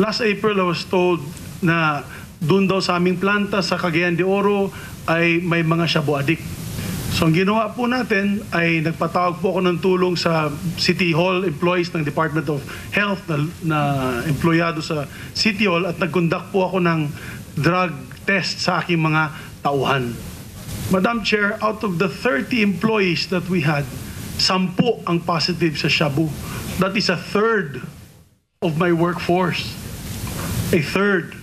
Speaker 8: Last April, I was told na doon daw sa aming planta sa Cagayan de Oro ay may mga shabu addict. So ang ginawa po natin ay nagpatawag po ako ng tulong sa City Hall employees ng Department of Health na empleyado sa City Hall at nag-conduct po ako ng drug test sa aking mga tauhan. Madam Chair, out of the 30 employees that we had, 10 ang positive sa shabu. That is a third of my workforce. A third.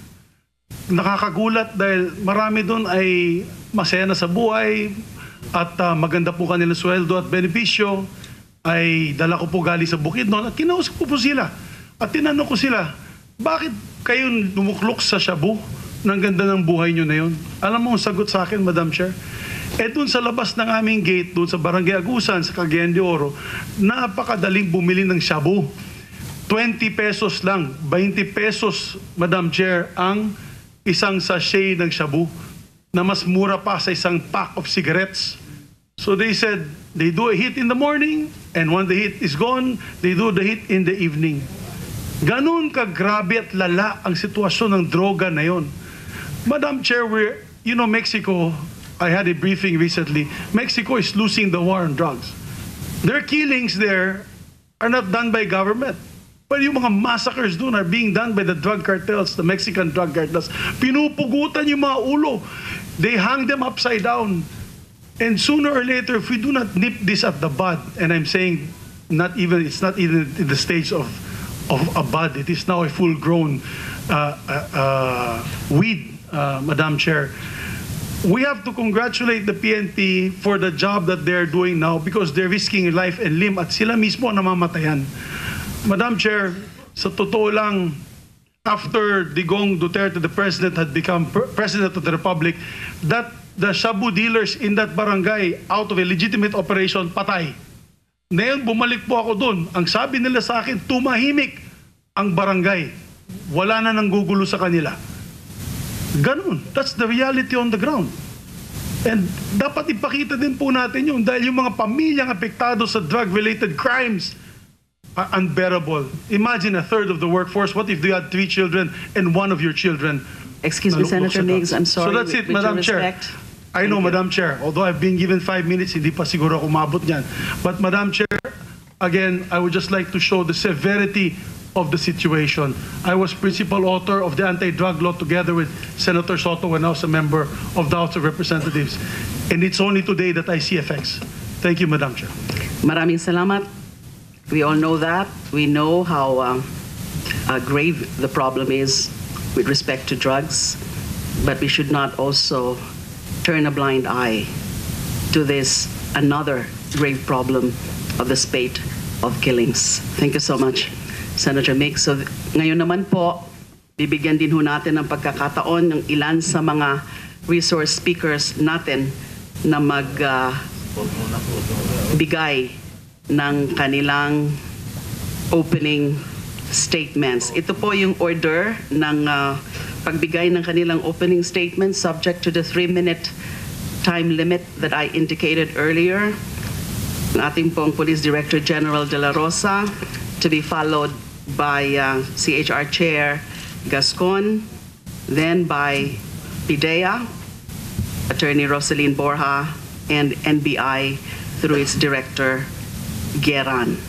Speaker 8: Nakakagulat dahil marami doon ay masaya na sa buhay at maganda po kanilang sweldo at benepisyo. Ay dala ko po galing sa Bukidnon at kinausap ko po sila. At tinanong ko sila, bakit kayo lumuklok sa shabu? Nang ganda ng buhay nyo na yun. Alam mo ang sagot sa akin, Madam Chair? Doon sa labas ng aming gate, doon sa Barangay Agusan, sa Cagayan de Oro, napakadaling bumili ng shabu. 20 pesos lang, 20 pesos, Madam Chair, ang isang sachet ng shabu na mas mura pa sa isang pack of cigarettes. So they said, they do a hit in the morning and when the hit is gone, they do the hit in the evening. Ganun kagrabe at lala ang sitwasyon ng droga na yon. Madam Chair, Mexico, I had a briefing recently, Mexico is losing the war on drugs. Their killings there are not done by government. But yung mga massacres doon are being done by the drug cartels, the Mexican drug cartels. Pinupugutan yung mga ulo. They hang them upside down. And sooner or later, if we do not nip this at the bud, and I'm saying it's not even in the stage of a bud, it is now a full-grown weed, Madam Chair. We have to congratulate the PNP for the job that they're doing now because they're risking life and limb at sila mismo namamatayan. Madam Chair, sa totoo lang, after Digong Duterte, the President, had become President of the Republic, that the shabu dealers in that barangay, out of a legitimate operation, patay. Ngayon, bumalik po ako doon. Ang sabi nila sa akin, tumahimik ang barangay. Wala na nang gugulo sa kanila. Ganun. That's the reality on the ground. And dapat ipakita din po natin yun dahil yung mga pamilyang apektado sa drug-related crimes are unbearable. Imagine a third of the workforce. What if you had 3 children and one of your children?
Speaker 1: Excuse me, Senator Miggs, I'm sorry.
Speaker 8: So that's it,
Speaker 1: with
Speaker 8: Madam Chair.
Speaker 1: respect.
Speaker 8: I know, Madam Chair. Although I've been given 5 minutes, hindi pa siguro ako umabot niyan. But Madam Chair, again, I would just like to show the severity of the situation. I was principal author of the anti-drug law together with Senator Soto when I was a member of the House of Representatives. And it's only today that I see effects. Thank you, Madam Chair.
Speaker 1: Maraming salamat. We all know that. We know how grave the problem is with respect to drugs, but we should not also turn a blind eye to this another grave problem of the spate of killings. Thank you so much, Senator Miggs. So ngayon naman po, bibigyan din ho natin ng pagkakataon ng ilan sa mga resource speakers natin na magbigay ng kanilang opening statements. Ito po yung order ng pagbigay ng kanilang opening statements subject to the 3-minute time limit that I indicated earlier. Ang ating pong Police Director General De La Rosa, to be followed by CHR Chair Gascon, then by PIDEA, Attorney Rosaline Borja, and NBI through its Director Geran.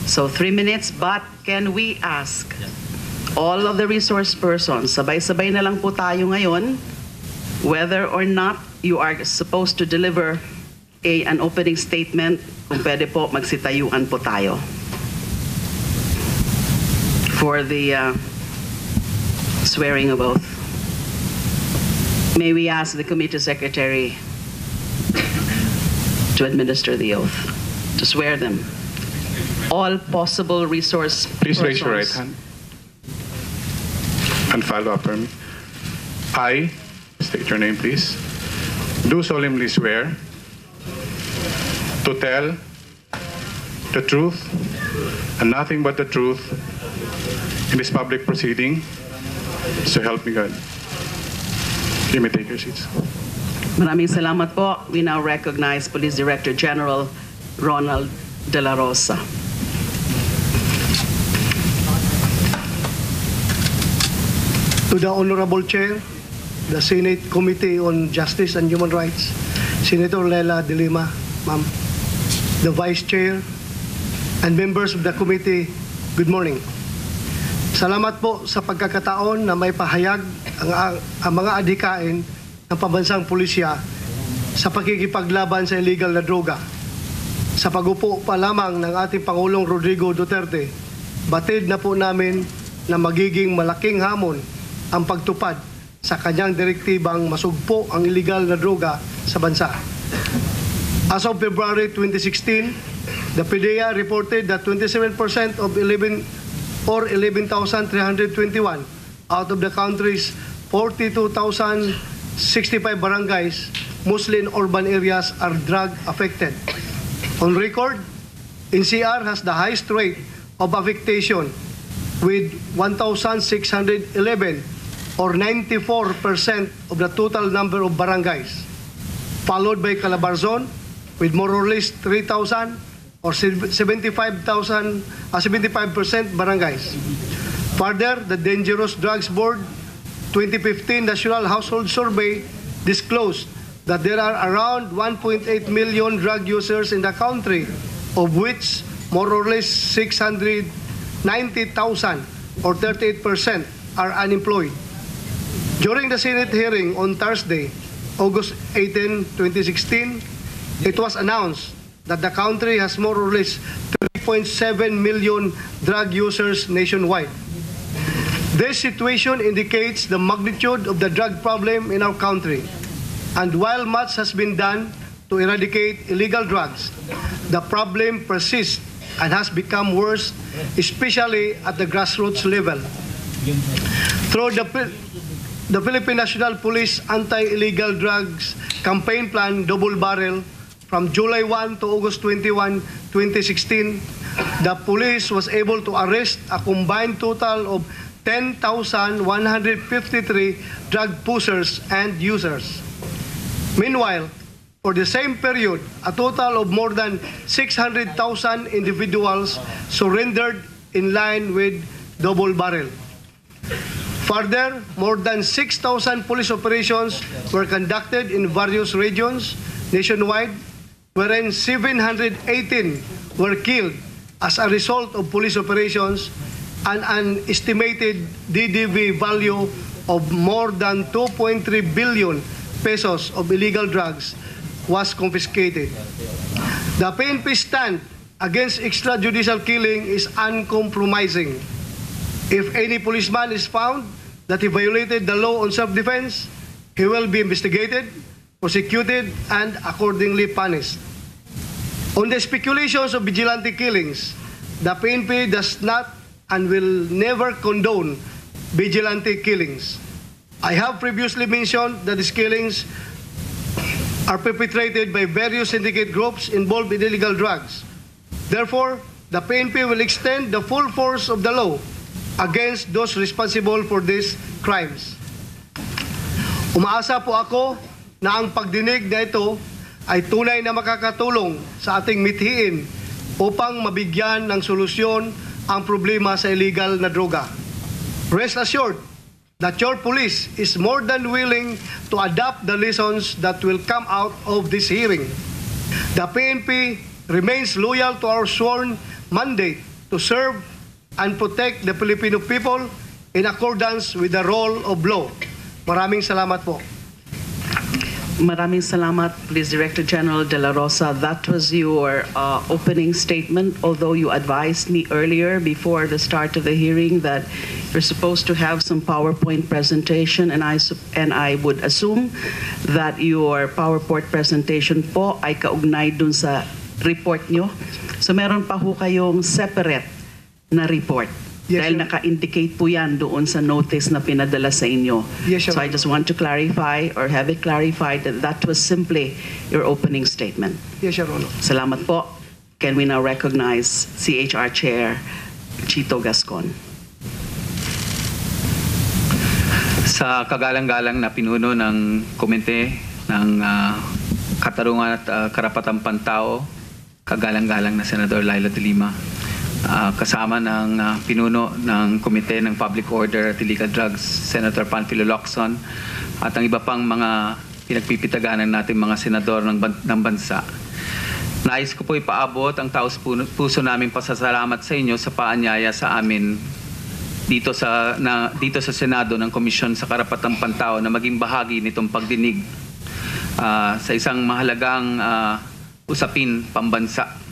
Speaker 1: So 3 minutes, but can we ask all of the resource persons, sabay-sabay na lang po tayo ngayon, whether or not you are supposed to deliver an opening statement, kung pwede po magsitayuan po tayo. For the swearing of oath. May we ask the Committee Secretary to administer the oath, to swear them. All possible resource
Speaker 2: Please raise your right
Speaker 1: persons.
Speaker 2: hand and follow after me. I, state your name please, do solemnly swear to tell the truth and nothing but the truth in this public proceeding, so help me God. You may take your seats.
Speaker 1: Maraming salamat po. We now recognize Police Director General Ronald De La Rosa.
Speaker 9: To the Honorable Chair, the Senate Committee on Justice and Human Rights, Senator Leila De Lima, ma'am, the Vice Chair, and members of the committee, good morning. Salamat po sa pagkakataon na may pahayag ang mga adhikain ng pambansang pulisya sa pakikipaglaban sa illegal na droga. Sa pagupo pa lamang ng ating Pangulong Rodrigo Duterte, batid na po namin na magiging malaking hamon ang pagtupad sa kanyang direktibang masugpo ang illegal na droga sa bansa. As of February 2016, the PDEA reported that 27% of 11,321 out of the country's 42,065 barangays, mostly in urban areas, are drug affected. On record, NCR has the highest rate of affectation with 1,611 or 94% of the total number of barangays, followed by Calabarzon with more or less 3,000 or 75% barangays. Further, the Dangerous Drugs Board 2015 National Household Survey disclosed that there are around 1.8 million drug users in the country, of which more or less 690,000 or 38% are unemployed. During the Senate hearing on Thursday, August 18, 2016, it was announced that the country has more or less 3.7 million drug users nationwide. This situation indicates the magnitude of the drug problem in our country. And while much has been done to eradicate illegal drugs, the problem persists and has become worse, especially at the grassroots level. Through the Philippine National Police Anti-Illegal Drugs Campaign Plan Double Barrel, from July 1 to August 21, 2016, the police was able to arrest a combined total of 10,153 drug pushers and users. Meanwhile, for the same period, a total of more than 600,000 individuals surrendered in line with Double Barrel. Further, more than 6,000 police operations were conducted in various regions nationwide, wherein 718 were killed as a result of police operations, and an estimated DDV value of more than 2.3 billion pesos of illegal drugs was confiscated. The PNP stand against extrajudicial killing is uncompromising. If any policeman is found that he violated the law on self-defense, he will be investigated, prosecuted, and accordingly punished. On the speculations of vigilante killings, the PNP does not and will never condone vigilante killings. I have previously mentioned that these killings are perpetrated by various syndicate groups involved in illegal drugs. Therefore, the PNP will extend the full force of the law against those responsible for these crimes. Umaasa po ako na ang pagdinig na ito ay tunay na makakatulong sa ating mithiin upang mabigyan ng solusyon ang problema sa illegal na droga. Rest assured that your police is more than willing to adapt the lessons that will come out of this hearing. The PNP remains loyal to our sworn mandate to serve and protect the Filipino people in accordance with the rule of law. Maraming salamat po.
Speaker 1: Maraming salamat, Police Director General De La Rosa. That was your opening statement, although you advised me earlier before the start of the hearing that you're supposed to have some PowerPoint presentation, and I would assume that your PowerPoint presentation po ay kaugnay dun sa report nyo. So meron pa ho kayong separate na report.
Speaker 9: Yes,
Speaker 1: Dahil
Speaker 9: sir.
Speaker 1: naka-indicate po yan doon sa notice na pinadala sa inyo.
Speaker 9: Yes, Your
Speaker 1: so I
Speaker 9: Honor.
Speaker 1: just want to clarify or have it clarified that that was simply your opening statement.
Speaker 9: Yes, Your Honor.
Speaker 1: Salamat po. Can we now recognize CHR Chair Chito Gascon?
Speaker 10: Sa kagalang-galang na pinuno ng Komite ng Katarungan at Karapatang Pantao, kagalang-galang na Senador Laila de Lima, kasama ng pinuno ng Komite ng Public Order at Illegal Drugs, Senator Panfilo Locson, at ang iba pang mga pinagpipitaganan natin mga senador ng bansa. Nais ko po ipaabot ang taos-puso naming pasasalamat sa inyo sa paanyaya sa amin dito sa Senado ng Komisyon sa Karapatang Pantao na maging bahagi nitong pagdinig sa isang mahalagang usapin pambansa.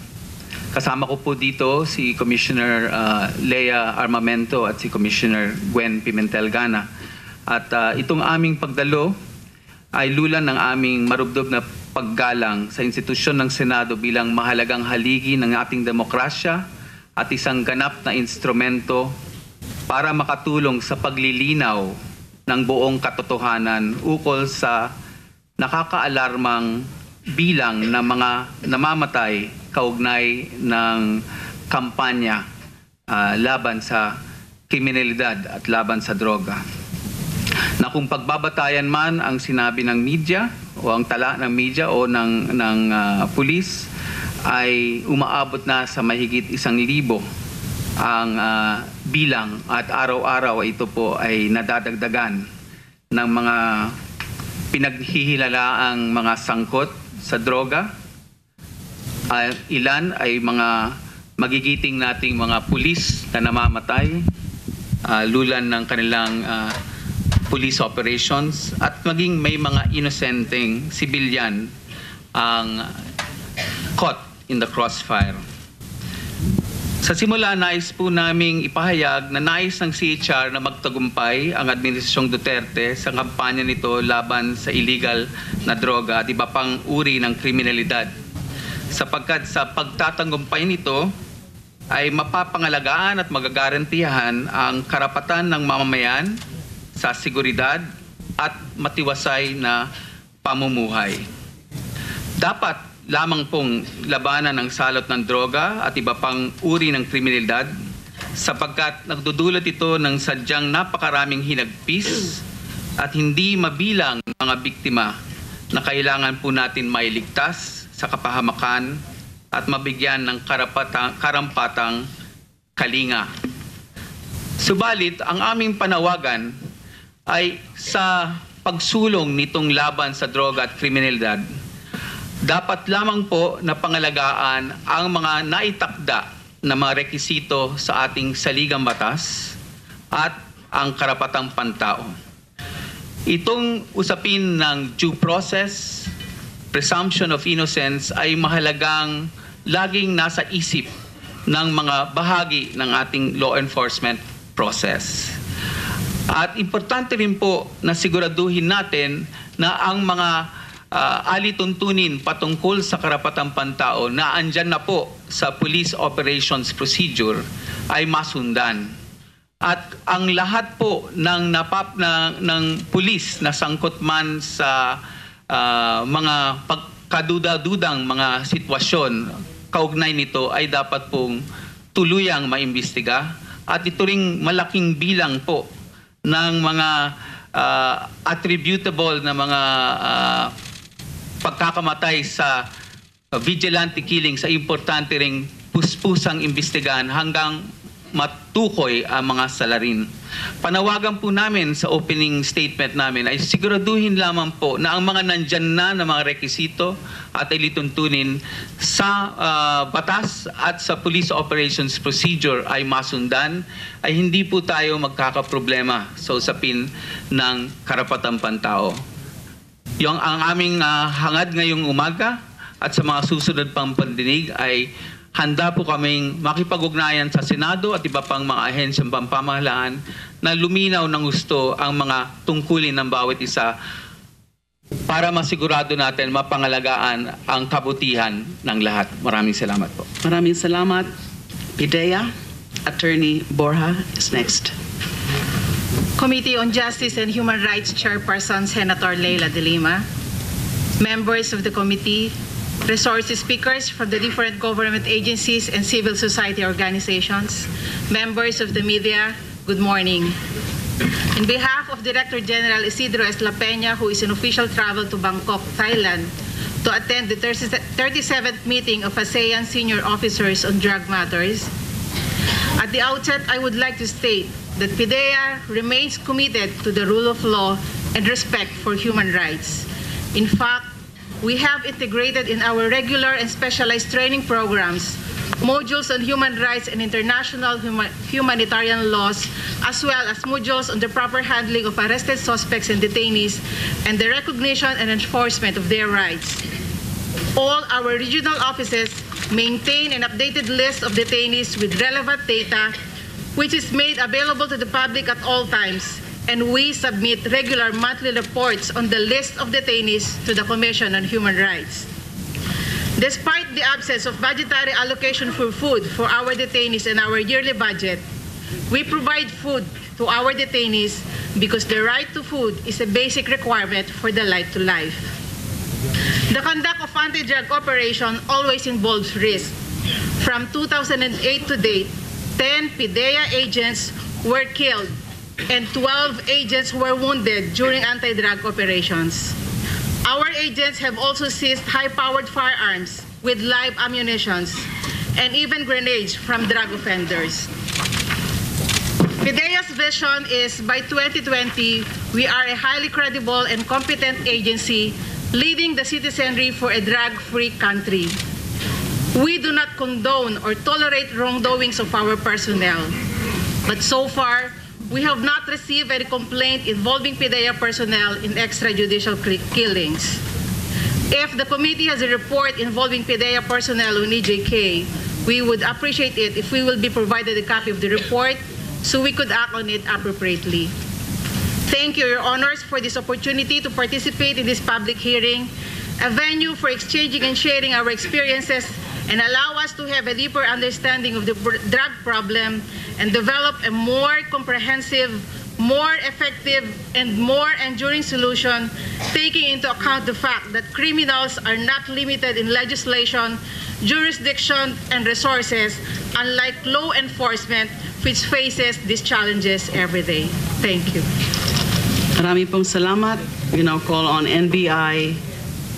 Speaker 10: Kasama ko po dito si Commissioner Lea Armamento at si Commissioner Gwen Pimentel Gana. At itong aming pagdalo ay lulan ng aming marubdob na paggalang sa institusyon ng Senado bilang mahalagang haligi ng ating demokrasya at isang ganap na instrumento para makatulong sa paglilinaw ng buong katotohanan ukol sa nakakaalarmang bilang ng mga namamatay kaugnay ng kampanya laban sa kriminalidad at laban sa droga. Na kung pagbabatayan man ang sinabi ng media o ang tala ng media o ng pulis ay umaabot na sa mahigit 1,000 ang bilang at araw-araw ito po ay nadadagdagan ng mga pinaghihilalaang mga sangkot sa droga. Ilan ay mga magigiting nating mga pulis na namamatay, lulan ng kanilang police operations, at maging may mga inosenteng sibilyan ang caught in the crossfire. Sa simula, nais po naming ipahayag na nais ng CHR na magtagumpay ang Administrasyong Duterte sa kampanya nito laban sa illegal na droga at iba pang uri ng kriminalidad. Sapagkat sa pagtatanggupay nito ay mapapangalagaan at magagarantiyahan ang karapatan ng mamamayan sa seguridad at matiwasay na pamumuhay. Dapat lamang pong labanan ng salot ng droga at iba pang uri ng kriminalidad sapagkat nagdudulot ito ng sadyang napakaraming hinagpis at hindi mabilang mga biktima na kailangan po natin mailigtas sa kapahamakan at mabigyan ng karampatang kalinga. Subalit, ang aming panawagan ay sa pagsulong nitong laban sa droga at kriminalidad, dapat lamang po na pangalagaan ang mga naitakda na mga rekisito sa ating saligang batas at ang karapatang pantao. Itong usapin ng due process, presumption of innocence ay mahalagang laging nasa isip ng mga bahagi ng ating law enforcement process. At importante rin po na siguraduhin natin na ang mga alituntunin patungkol sa karapatang pantao na andyan na po sa Police Operations Procedure ay masundan. At ang lahat po ng pulis na sangkot man sa mga pagkaduda-dudang mga sitwasyon kaugnay nito ay dapat pong tuluyang maimbestiga, at ito ring malaking bilang po ng mga attributable na mga pagkakamatay sa vigilante killing sa importante ring puspusang imbestigahan hanggang matukoy ang mga salarin. Panawagan po namin sa opening statement namin ay siguraduhin lamang po na ang mga nandyan na mga rekisito at ilituntunin sa batas at sa Police Operations Procedure ay masundan, ay hindi po tayo magkakaproblema sa usapin ng karapatang pantao. ang aming hangad ngayong umaga at sa mga susunod pang pandinig ay handa po kaming makipag-ugnayan sa Senado at iba pang mga ahensyang pampamahalaan na luminaw ng gusto ang mga tungkulin ng bawat isa para masigurado natin mapangalagaan ang kabutihan ng lahat. Maraming salamat po.
Speaker 1: Maraming salamat. PIDEA, Attorney Borja is next.
Speaker 11: Committee on Justice and Human Rights Chairperson Senator Leila de Lima, members of the committee, resource speakers from the different government agencies and civil society organizations, members of the media, good morning. In behalf of Director General Isidro S. La Peña, who is in official travel to Bangkok, Thailand, to attend the 37th meeting of ASEAN senior officers on drug matters, at the outset, I would like to state that PIDEA remains committed to the rule of law and respect for human rights. In fact, we have integrated in our regular and specialized training programs modules on human rights and international humanitarian laws, as well as modules on the proper handling of arrested suspects and detainees and the recognition and enforcement of their rights. All our regional offices maintain an updated list of detainees with relevant data, which is made available to the public at all times, and we submit regular monthly reports on the list of detainees to the Commission on Human Rights. Despite the absence of budgetary allocation for food for our detainees in our yearly budget, we provide food to our detainees because the right to food is a basic requirement for the right to life. The conduct of anti-drug operation always involves risk. From 2008 to date, 10 PIDEA agents were killed and 12 agents were wounded during anti-drug operations. Our agents have also seized high-powered firearms with live ammunitions and even grenades from drug offenders. PIDEA's vision is by 2020, we are a highly credible and competent agency leading the citizenry for a drug-free country. We do not condone or tolerate wrongdoings of our personnel, but so far, we have not received any complaint involving PIDEA personnel in extrajudicial killings. If the committee has a report involving PIDEA personnel on EJK, we would appreciate it if we will be provided a copy of the report so we could act on it appropriately. Thank you, Your Honors, for this opportunity to participate in this public hearing, a venue for exchanging and sharing our experiences and allow us to have a deeper understanding of the drug problem and develop a more comprehensive, more effective, and more enduring solution, taking into account the fact that criminals are not limited in legislation, jurisdiction, and resources, unlike law enforcement, which faces these challenges every day. Thank you.
Speaker 1: Marami pong salamat. We now call on NBI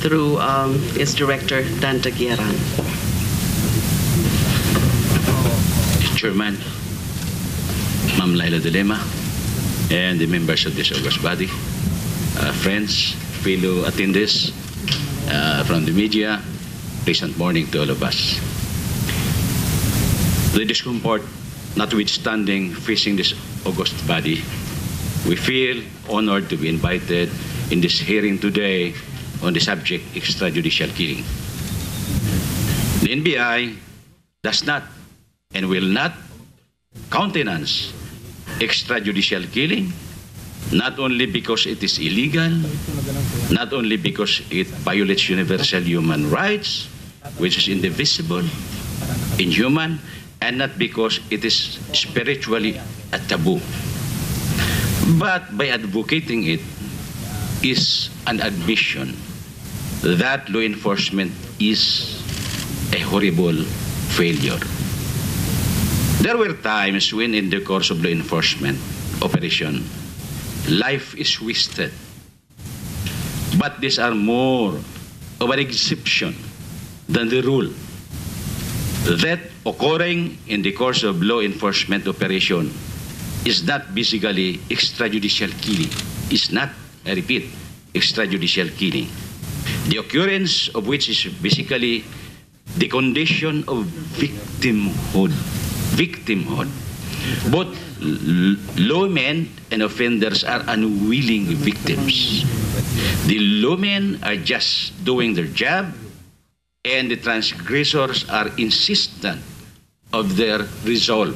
Speaker 1: through its director, Dan Taguieran.
Speaker 12: Chairman, Ma'am Leila de Lima, and the members of this august body, friends, fellow attendees from the media, pleasant morning to all of us. The discomfort notwithstanding facing this august body, we feel honored to be invited in this hearing today on the subject extrajudicial killing. The NBI does not and will not countenance extrajudicial killing, not only because it is illegal, not only because it violates universal human rights, which is indivisible, inhuman, and not because it is spiritually a taboo, but by advocating it is an admission that law enforcement is a horrible failure. There were times when in the course of law enforcement operation, life is wasted. But these are more of an exception than the rule. That occurring in the course of law enforcement operation is not basically extrajudicial killing. It's not, I repeat, extrajudicial killing. The occurrence of which is basically the condition of victimhood, Both lawmen and offenders are unwilling victims. The lawmen are just doing their job, and the transgressors are insistent of their resolve.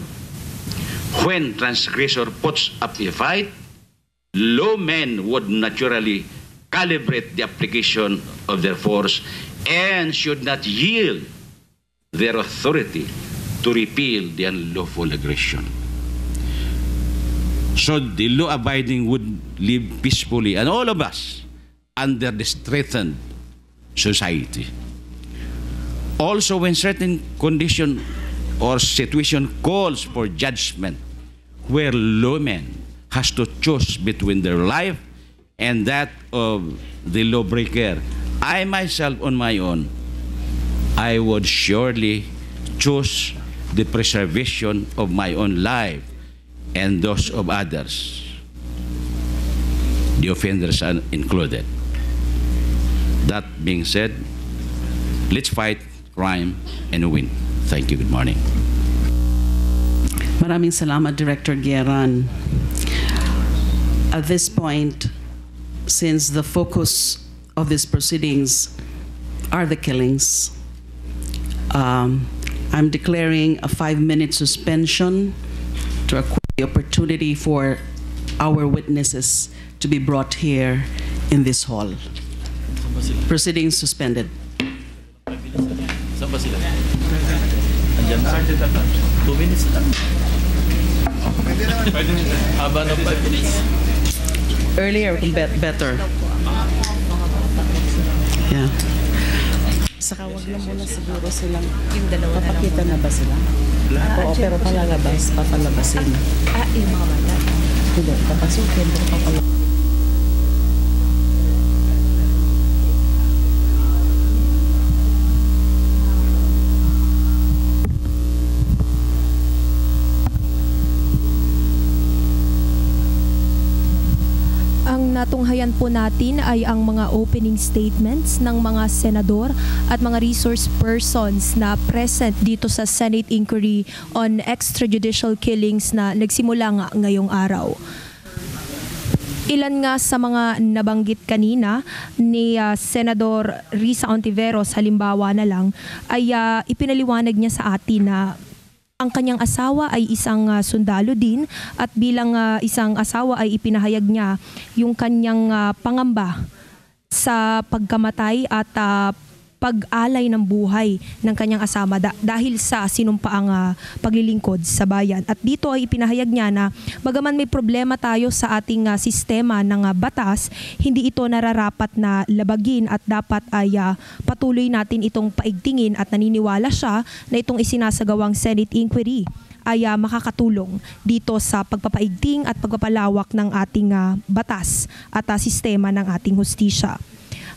Speaker 12: When transgressor puts up a fight, lawmen would naturally calibrate the application of their force and should not yield their authority to repeal the unlawful aggression. So the law-abiding would live peacefully, and all of us under the strengthened society. Also, when certain condition or situation calls for judgment, where lawman has to choose between their life and that of the lawbreaker, I myself on my own, I would surely choose the preservation of my own life and those of others, the offenders are included. That being said, let's fight crime and win. Thank you. Good morning.
Speaker 1: Maraming salamat, Director Gueran. At this point, since the focus of these proceedings are the killings, I'm declaring a 5-minute suspension to acquire the opportunity for our witnesses to be brought here in this hall. Proceedings suspended.
Speaker 3: Saan ba sila? Andyan na. 2 minutes lang. Pwede nila. Haba na 5 minutes.
Speaker 1: Earlier, better. Yeah. Saka wag lang muna siguro silang yung dalawa na papakita na ba sila? Oo, pero palalabas, papalabasin.
Speaker 13: Yung mga bata?
Speaker 1: Hindi, papasukin, pero papalabasin.
Speaker 13: Ang natunghayan po natin ay ang mga opening statements ng mga senador at mga resource persons na present dito sa Senate Inquiry on Extrajudicial Killings na nagsimula nga ngayong araw. Ilan nga sa mga nabanggit kanina ni Senador Risa Ontiveros, halimbawa na lang, ay ipinaliwanag niya sa atin na ang kanyang asawa ay isang sundalo din at bilang isang asawa ay ipinahayag niya yung kanyang pangamba sa pagkamatay at pag-alay ng buhay ng kanyang asawa dahil sa sinumpaang paglilingkod sa bayan. At dito ay ipinahayag niya na bagaman may problema tayo sa ating sistema ng batas, hindi ito nararapat na labagin at dapat ay patuloy natin itong paigtingin at naniniwala siya na itong isinasagawang Senate Inquiry ay makakatulong dito sa pagpapaigting at pagpapalawak ng ating batas at sistema ng ating hustisya.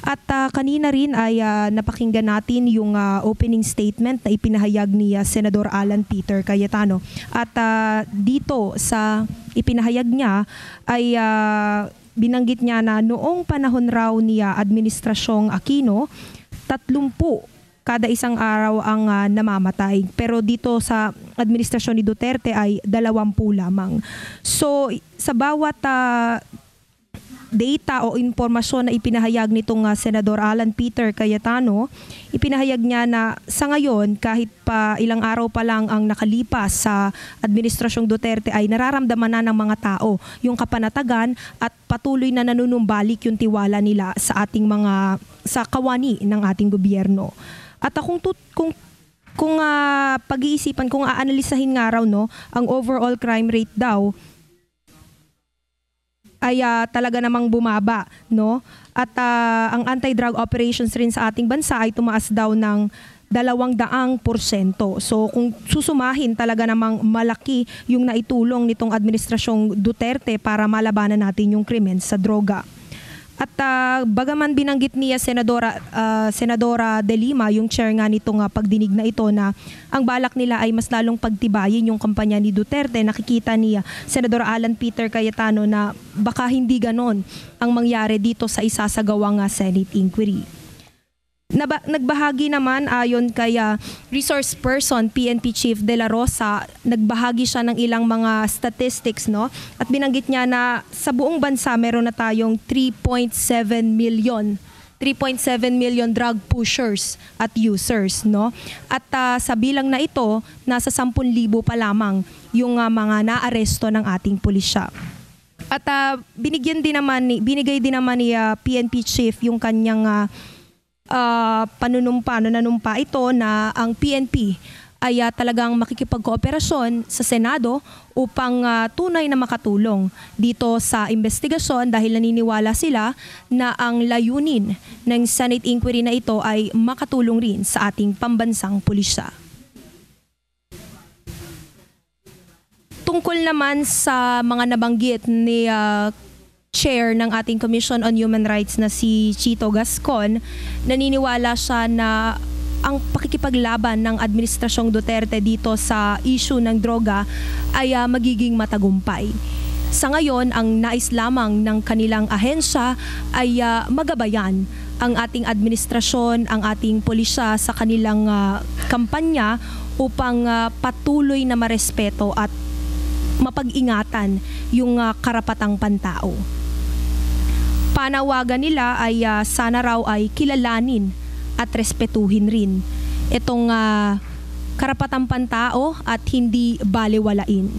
Speaker 13: At kanina rin ay napakinggan natin yung opening statement na ipinahayag ni Senador Alan Peter Cayetano. At dito sa ipinahayag niya ay binanggit niya na noong panahon raw ni Administrasyong Aquino, 30 kada isang araw ang namamatay. Pero dito sa administrasyon ni Duterte ay 20 lamang. So sa bawat data o impormasyon na ipinahayag nitong Senador Alan Peter Cayetano, ipinahayag niya na sa ngayon kahit pa ilang araw pa lang ang nakalipas sa Administrasyong Duterte ay nararamdaman na ng mga tao yung kapanatagan at patuloy na nanunumbalik yung tiwala nila sa ating sa kawani ng ating gobyerno. At kung pag-iisipan, kung aanalisahin nga raw ang overall crime rate daw ay talaga namang bumaba, At ang anti-drug operations rin sa ating bansa ay tumaas daw ng 200%. So kung susumahin, talaga namang malaki yung naitulong nitong Administrasyong Duterte para malabanan natin yung krimen sa droga. At bagaman binanggit niya Senadora De Lima, yung chair nga nitong pagdinig na ito, na ang balak nila ay mas lalong pagtibayin yung kampanya ni Duterte, nakikita ni Senador Alan Peter Cayetano na baka hindi ganon ang mangyari dito sa isasagawang Senate Inquiry. Nagbahagi naman ayon kay resource person PNP Chief De La Rosa, nagbahagi siya ng ilang mga statistics, no? At binanggit niya na sa buong bansa meron na tayong 3.7 million drug pushers at users, no? At sa bilang na ito, nasa 10,000 pa lamang yung mga naaresto ng ating pulisya. At binigay din naman ni PNP Chief yung kanyang nananumpa ito na ang PNP ay talagang makikipagkooperasyon sa Senado upang tunay na makatulong dito sa investigasyon dahil naniniwala sila na ang layunin ng Senate inquiry na ito ay makatulong rin sa ating pambansang pulisya. Tungkol naman sa mga nabanggit ni Chair ng ating Commission on Human Rights na si Chito Gascon, naniniwala siya na ang pakikipaglaban ng Administrasyong Duterte dito sa issue ng droga ay magiging matagumpay. Sa ngayon, ang nais lamang ng kanilang ahensya ay magabayan ang ating administrasyon, ang ating pulisya sa kanilang kampanya upang patuloy na marespeto at mapag-ingatan yung karapatang pantao. Panawagan nila ay sana raw ay kilalanin at respetuhin rin itong karapatang pantao at hindi balewalain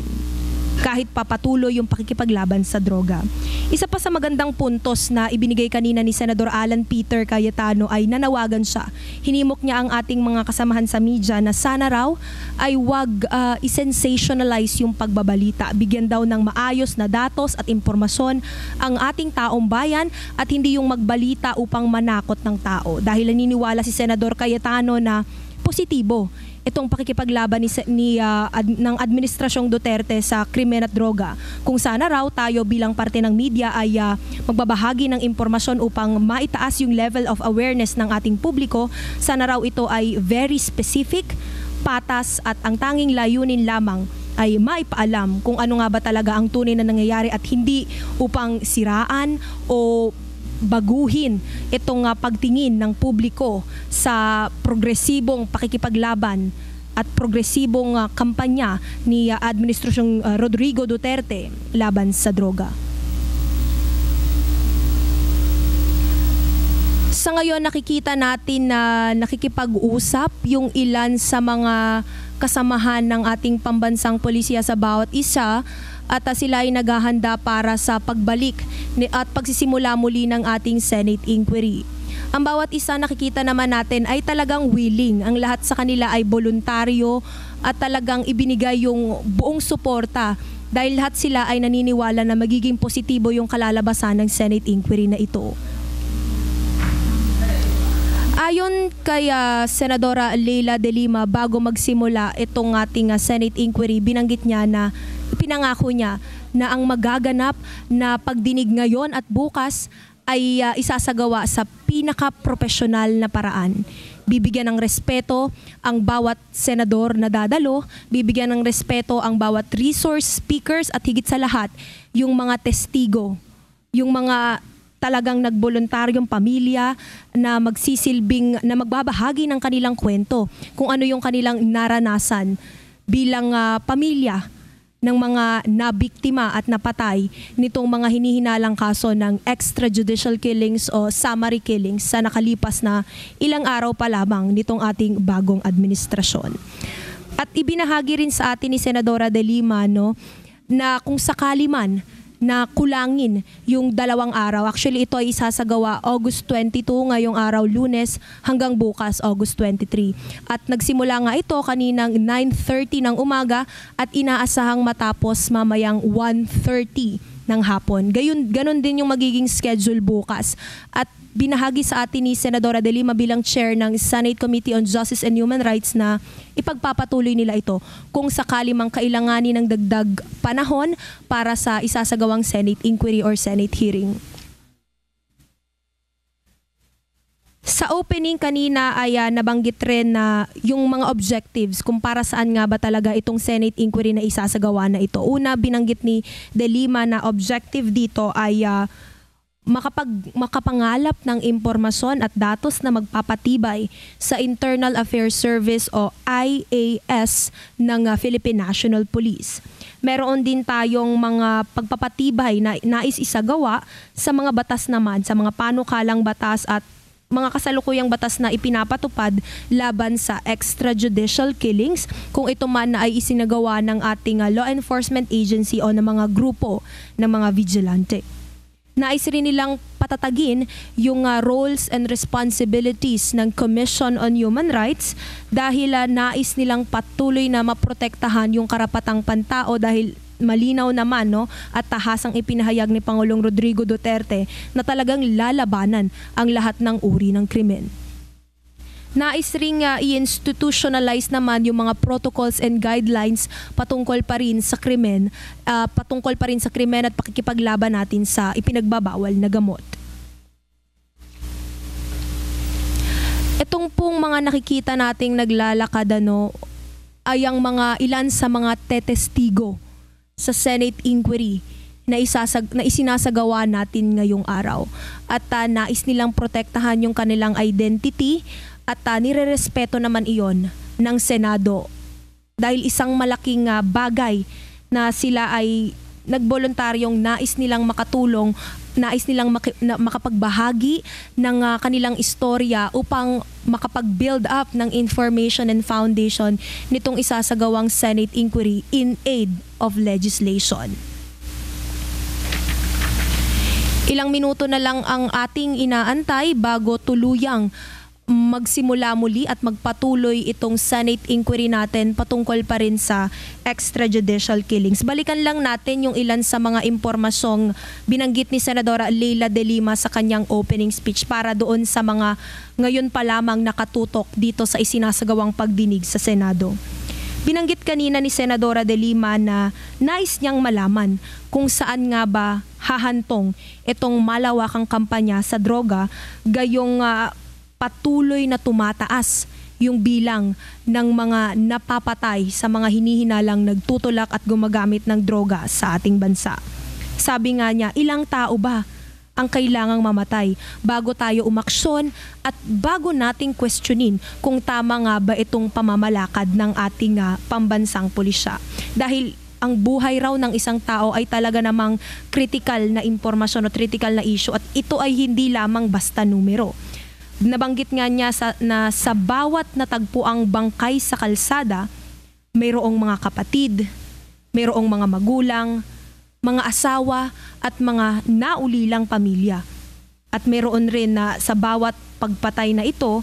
Speaker 13: kahit papatuloy yung pakikipaglaban sa droga. Isa pa sa magandang puntos na ibinigay kanina ni Senador Alan Peter Cayetano ay nanawagan siya. Hinimok niya ang ating mga kasamahan sa media na sana raw ay wag i-sensationalize yung pagbabalita. Bigyan daw ng maayos na datos at impormasyon ang ating taong bayan at hindi yung magbalita upang manakot ng tao. Dahil naniniwala si Senador Cayetano na positibo itong pakikipaglaban ng Administrasyong Duterte sa krimen at droga. Kung sana raw tayo bilang parte ng media ay magbabahagi ng impormasyon upang maitaas yung level of awareness ng ating publiko, sana raw ito ay very specific, patas at ang tanging layunin lamang ay maipaalam kung ano nga ba talaga ang tunay na nangyayari at hindi upang siraan o baguhin itong pagtingin ng publiko sa progresibong pakikipaglaban at progresibong kampanya ni Administrasyong Rodrigo Duterte laban sa droga. Sa ngayon nakikita natin na nakikipag-usap yung ilan sa mga kasamahan ng ating pambansang pulisya sa bawat isa at sila ay naghahanda para sa pagbalik at pagsisimula muli ng ating Senate inquiry. Ang bawat isa nakikita naman natin ay talagang willing. Ang lahat sa kanila ay voluntaryo at talagang ibinigay yung buong suporta dahil lahat sila ay naniniwala na magiging positibo yung kalalabasan ng Senate inquiry na ito. Ayon kay Senadora Leila De Lima, bago magsimula itong ating Senate inquiry, binanggit niya na pinangako niya na ang magaganap na pagdinig ngayon at bukas ay isasagawa sa pinaka-professional na paraan. Bibigyan ng respeto ang bawat senador na dadalo, bibigyan ng respeto ang bawat resource speakers at higit sa lahat, yung mga testigo, yung mga talagang nagboluntaryong pamilya na magsisilbing, na magbabahagi ng kanilang kwento kung ano yung kanilang naranasan bilang pamilya ng mga nabiktima at napatay nitong mga hinihinalang kaso ng extrajudicial killings o summary killings sa nakalipas na ilang araw pa lamang nitong ating bagong administrasyon. At ibinahagi rin sa atin ni Senadora De Lima na kung sakali man na kulangin yung 2 araw. Actually, ito ay isasagawa August 22 ngayong araw, Lunes, hanggang bukas, August 23. At nagsimula nga ito kaninang 9:30 ng umaga at inaasahang matapos mamayang 1:30 ng hapon. Ganon din yung magiging schedule bukas. At binahagi sa atin ni Senadora De Lima bilang chair ng Senate Committee on Justice and Human Rights na ipagpapatuloy nila ito kung sakali mang kailanganin ng dagdag panahon para sa isasagawang Senate inquiry or Senate hearing. Sa opening kanina ay nabanggit rin na yung mga objectives kung para saan nga ba talaga itong Senate inquiry na isasagawa na ito. Una, binanggit ni De Lima na objective dito ay makapangalap ng impormasyon at datos na magpapatibay sa Internal Affairs Service o IAS ng Philippine National Police. Meron din tayong mga pagpapatibay na nais isagawa sa mga batas naman, sa mga panukalang batas at mga kasalukuyang batas na ipinapatupad laban sa extrajudicial killings kung ito man na ay isinagawa ng ating law enforcement agency o ng mga grupo ng mga vigilante. Nais rin nilang patatagin yung roles and responsibilities ng Commission on Human Rights dahil nais nilang patuloy na maprotektahan yung karapatang pantao dahil malinaw naman at tahasang ipinahayag ni Pangulong Rodrigo Duterte na talagang lalabanan ang lahat ng uri ng krimen. Nais ring i-institutionalize naman yung mga protocols and guidelines patungkol pa rin sa krimen at pakikipaglaban natin sa ipinagbabawal na gamot. Itong pong mga nakikita nating naglalakad ay ang mga ilan sa mga tetestigo sa Senate inquiry na isinasagawa natin ngayong araw. At nais nilang protektahan yung kanilang identity at nirerespeto naman iyon ng Senado dahil isang malaking bagay na sila ay nagboluntaryong nais nilang makatulong, nais nilang makapagbahagi ng kanilang istorya upang makapag-build up ng information and foundation nitong isasagawang Senate inquiry in aid of legislation. Ilang minuto na lang ang ating inaantay bago tuluyang magsimula muli at magpatuloy itong Senate inquiry natin patungkol pa rin sa extrajudicial killings. Balikan lang natin yung ilan sa mga impormasyong binanggit ni Senadora Leila de Lima sa kanyang opening speech para doon sa mga ngayon pa lamang nakatutok dito sa isinasagawang pagdinig sa Senado. Binanggit kanina ni Senadora de Lima na nais niyang malaman kung saan nga ba hahantong itong malawakang kampanya sa droga gayong patuloy na tumataas yung bilang ng mga napapatay sa mga hinihinalang nagtutulak at gumagamit ng droga sa ating bansa. Sabi nga niya, ilang tao ba ang kailangang mamatay bago tayo umaksyon at bago nating questionin kung tama nga ba itong pamamalakad ng ating pambansang pulisya. Dahil ang buhay raw ng isang tao ay talaga namang critical na impormasyon o critical na issue at ito ay hindi lamang basta numero. Nabanggit nga niya na sa bawat natagpuang bangkay sa kalsada, mayroong mga kapatid, mayroong mga magulang, mga asawa at mga naulilang pamilya. At mayroon rin na sa bawat pagpatay na ito,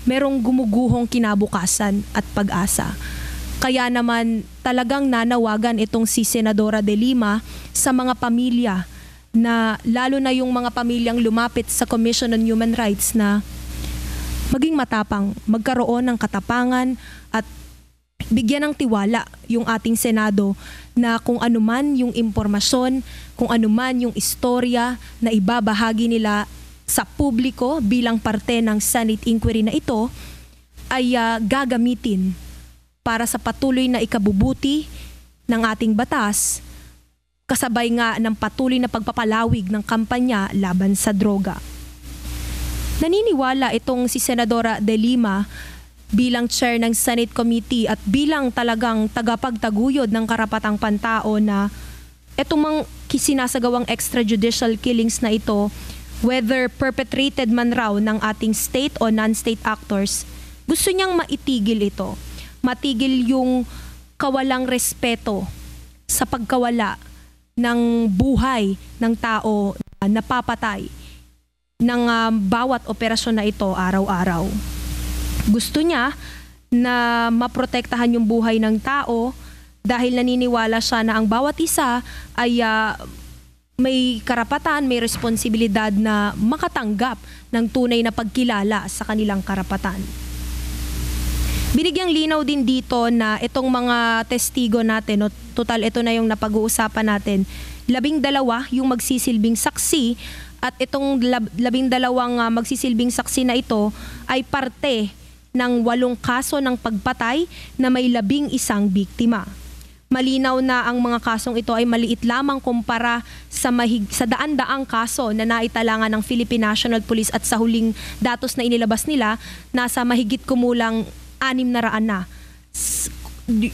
Speaker 13: mayroong gumuguhong kinabukasan at pag-asa. Kaya naman talagang nanawagan itong si Senadora de Lima sa mga pamilya na lalo na yung mga pamilyang lumapit sa Commission on Human Rights na maging matapang, magkaroon ng katapangan at bigyan ng tiwala yung ating Senado na kung anuman yung impormasyon, kung anuman yung istorya na ibabahagi nila sa publiko bilang parte ng Senate inquiry na ito ay gagamitin para sa patuloy na ikabubuti ng ating batas kasabay nga ng patuloy na pagpapalawig ng kampanya laban sa droga. Naniniwala itong si Senadora de Lima bilang chair ng Senate Committee at bilang talagang tagapagtaguyod ng karapatang pantao na itong mga sinasagawang extrajudicial killings na ito, whether perpetrated man raw ng ating state o non-state actors, gusto niyang maitigil ito. Matigil yung kawalang respeto sa pagkawala ng buhay ng tao na napapatay ng bawat operasyon na ito araw-araw. Gusto niya na maprotektahan yung buhay ng tao dahil naniniwala siya na ang bawat isa ay may karapatan, may responsibilidad na makatanggap ng tunay na pagkilala sa kanilang karapatan. Binigyang linaw din dito na itong mga testigo natin, total ito na yung napag-uusapan natin, 12 yung magsisilbing saksi at itong 12 magsisilbing saksi na ito ay parte ng 8 kaso ng pagpatay na may 11 biktima. malinaw na ang mga kasong ito ay maliit lamang kumpara sa daan-daang kaso na naitalangan ng Philippine National Police at sa huling datos na inilabas nila, nasa mahigit kumulang 600 na.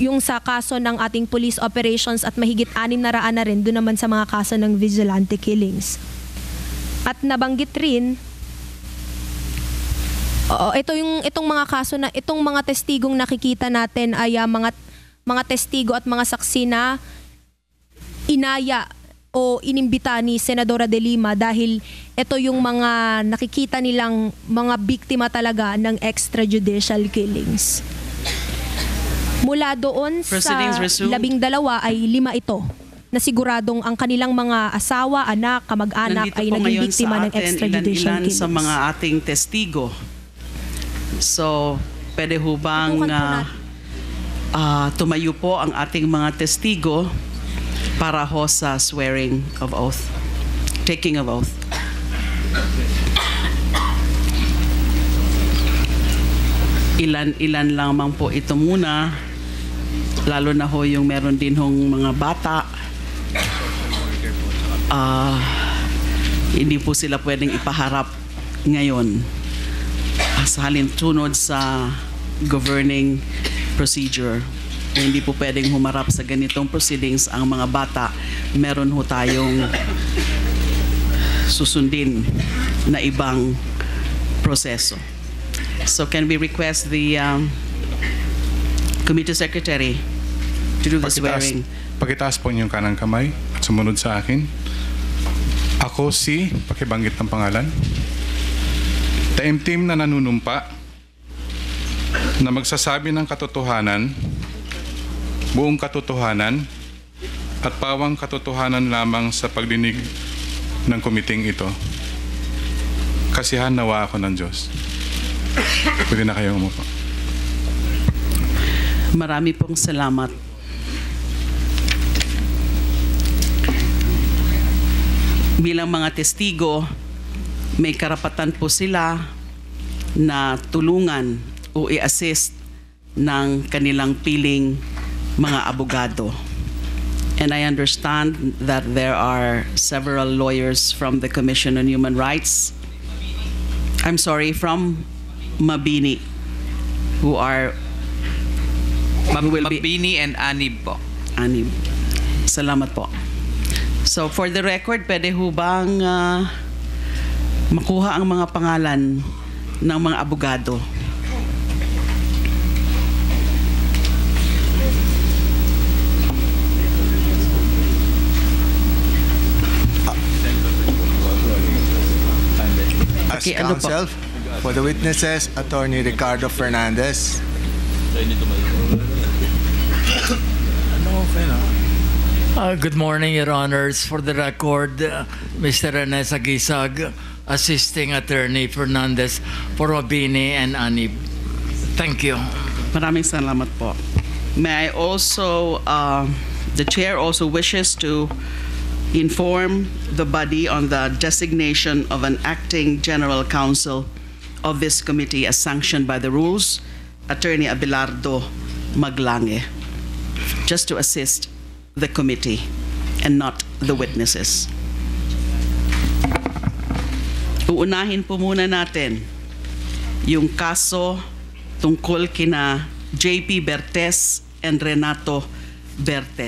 Speaker 13: Yung sa kaso ng ating police operations at mahigit 600 na rin doon naman sa mga kaso ng vigilante killings. At nabanggit rin, itong mga kaso na itong mga testigong nakikita natin ay mga testigo at mga saksi na inaya o inimbita ni Senadora De Lima dahil ito yung mga nakikita nilang mga biktima talaga ng extrajudicial killings. Mula doon sa 12 ay 5 ito na siguradong ang kanilang mga asawa, anak, kamag-anak ay naging biktima ng extrajudicial killings.
Speaker 1: Sa mga ating testigo. So, pwede ho bang tumayo po ang ating mga testigo para ho sa swearing of oath, taking of oath. Ilan lamang po ito muna, lalo na ho yung meron din hong mga bata. Hindi po sila pwedeng ipaharap ngayon sa halintunod sa governing procedure. Hindi po pwedeng humarap sa ganitong proceedings ang mga bata. Meron ho tayong susundin na ibang proseso. So can we request the committee secretary to do the swearing?
Speaker 2: Pakitaas po inyong kanang kamay at sumunod sa akin. Ako si, pakibanggit ng pangalan, taimtim na nanunumpa na magsasabi ng katotohanan, buong katotohanan at pawang katotohanan lamang sa pagdinig ng komiting ito. Kasihan nawa ako ng Diyos. Pwede na kayong umupo.
Speaker 1: Marami pong salamat. Bilang mga testigo, may karapatan po sila na tulungan o i-assist ng kanilang piling mga abogado. And I understand that there are several lawyers from the Commission on Human Rights, from Mabini, who will be...
Speaker 10: Mabini and Anib po.
Speaker 1: Anib. Salamat po. So for the record, pwede ho bang makuha ang mga pangalan ng mga abogado?
Speaker 14: As counsel, for the witnesses, Attorney Ricardo Fernandez.
Speaker 15: Good morning, Your Honors. For the record, Mr. Rene Sagisag, Assisting Attorney Fernandez for Mabini and Anib. Thank you.
Speaker 1: Maraming salamat po. May I also, the Chair also wishes to inform the body on the designation of an acting general counsel of this committee as sanctioned by the rules, Attorney Abelardo Maglange, just to assist the committee and not the witnesses. Uunahin po muna natin yung kaso tungkol kina JP Bertes and Renato Bertes.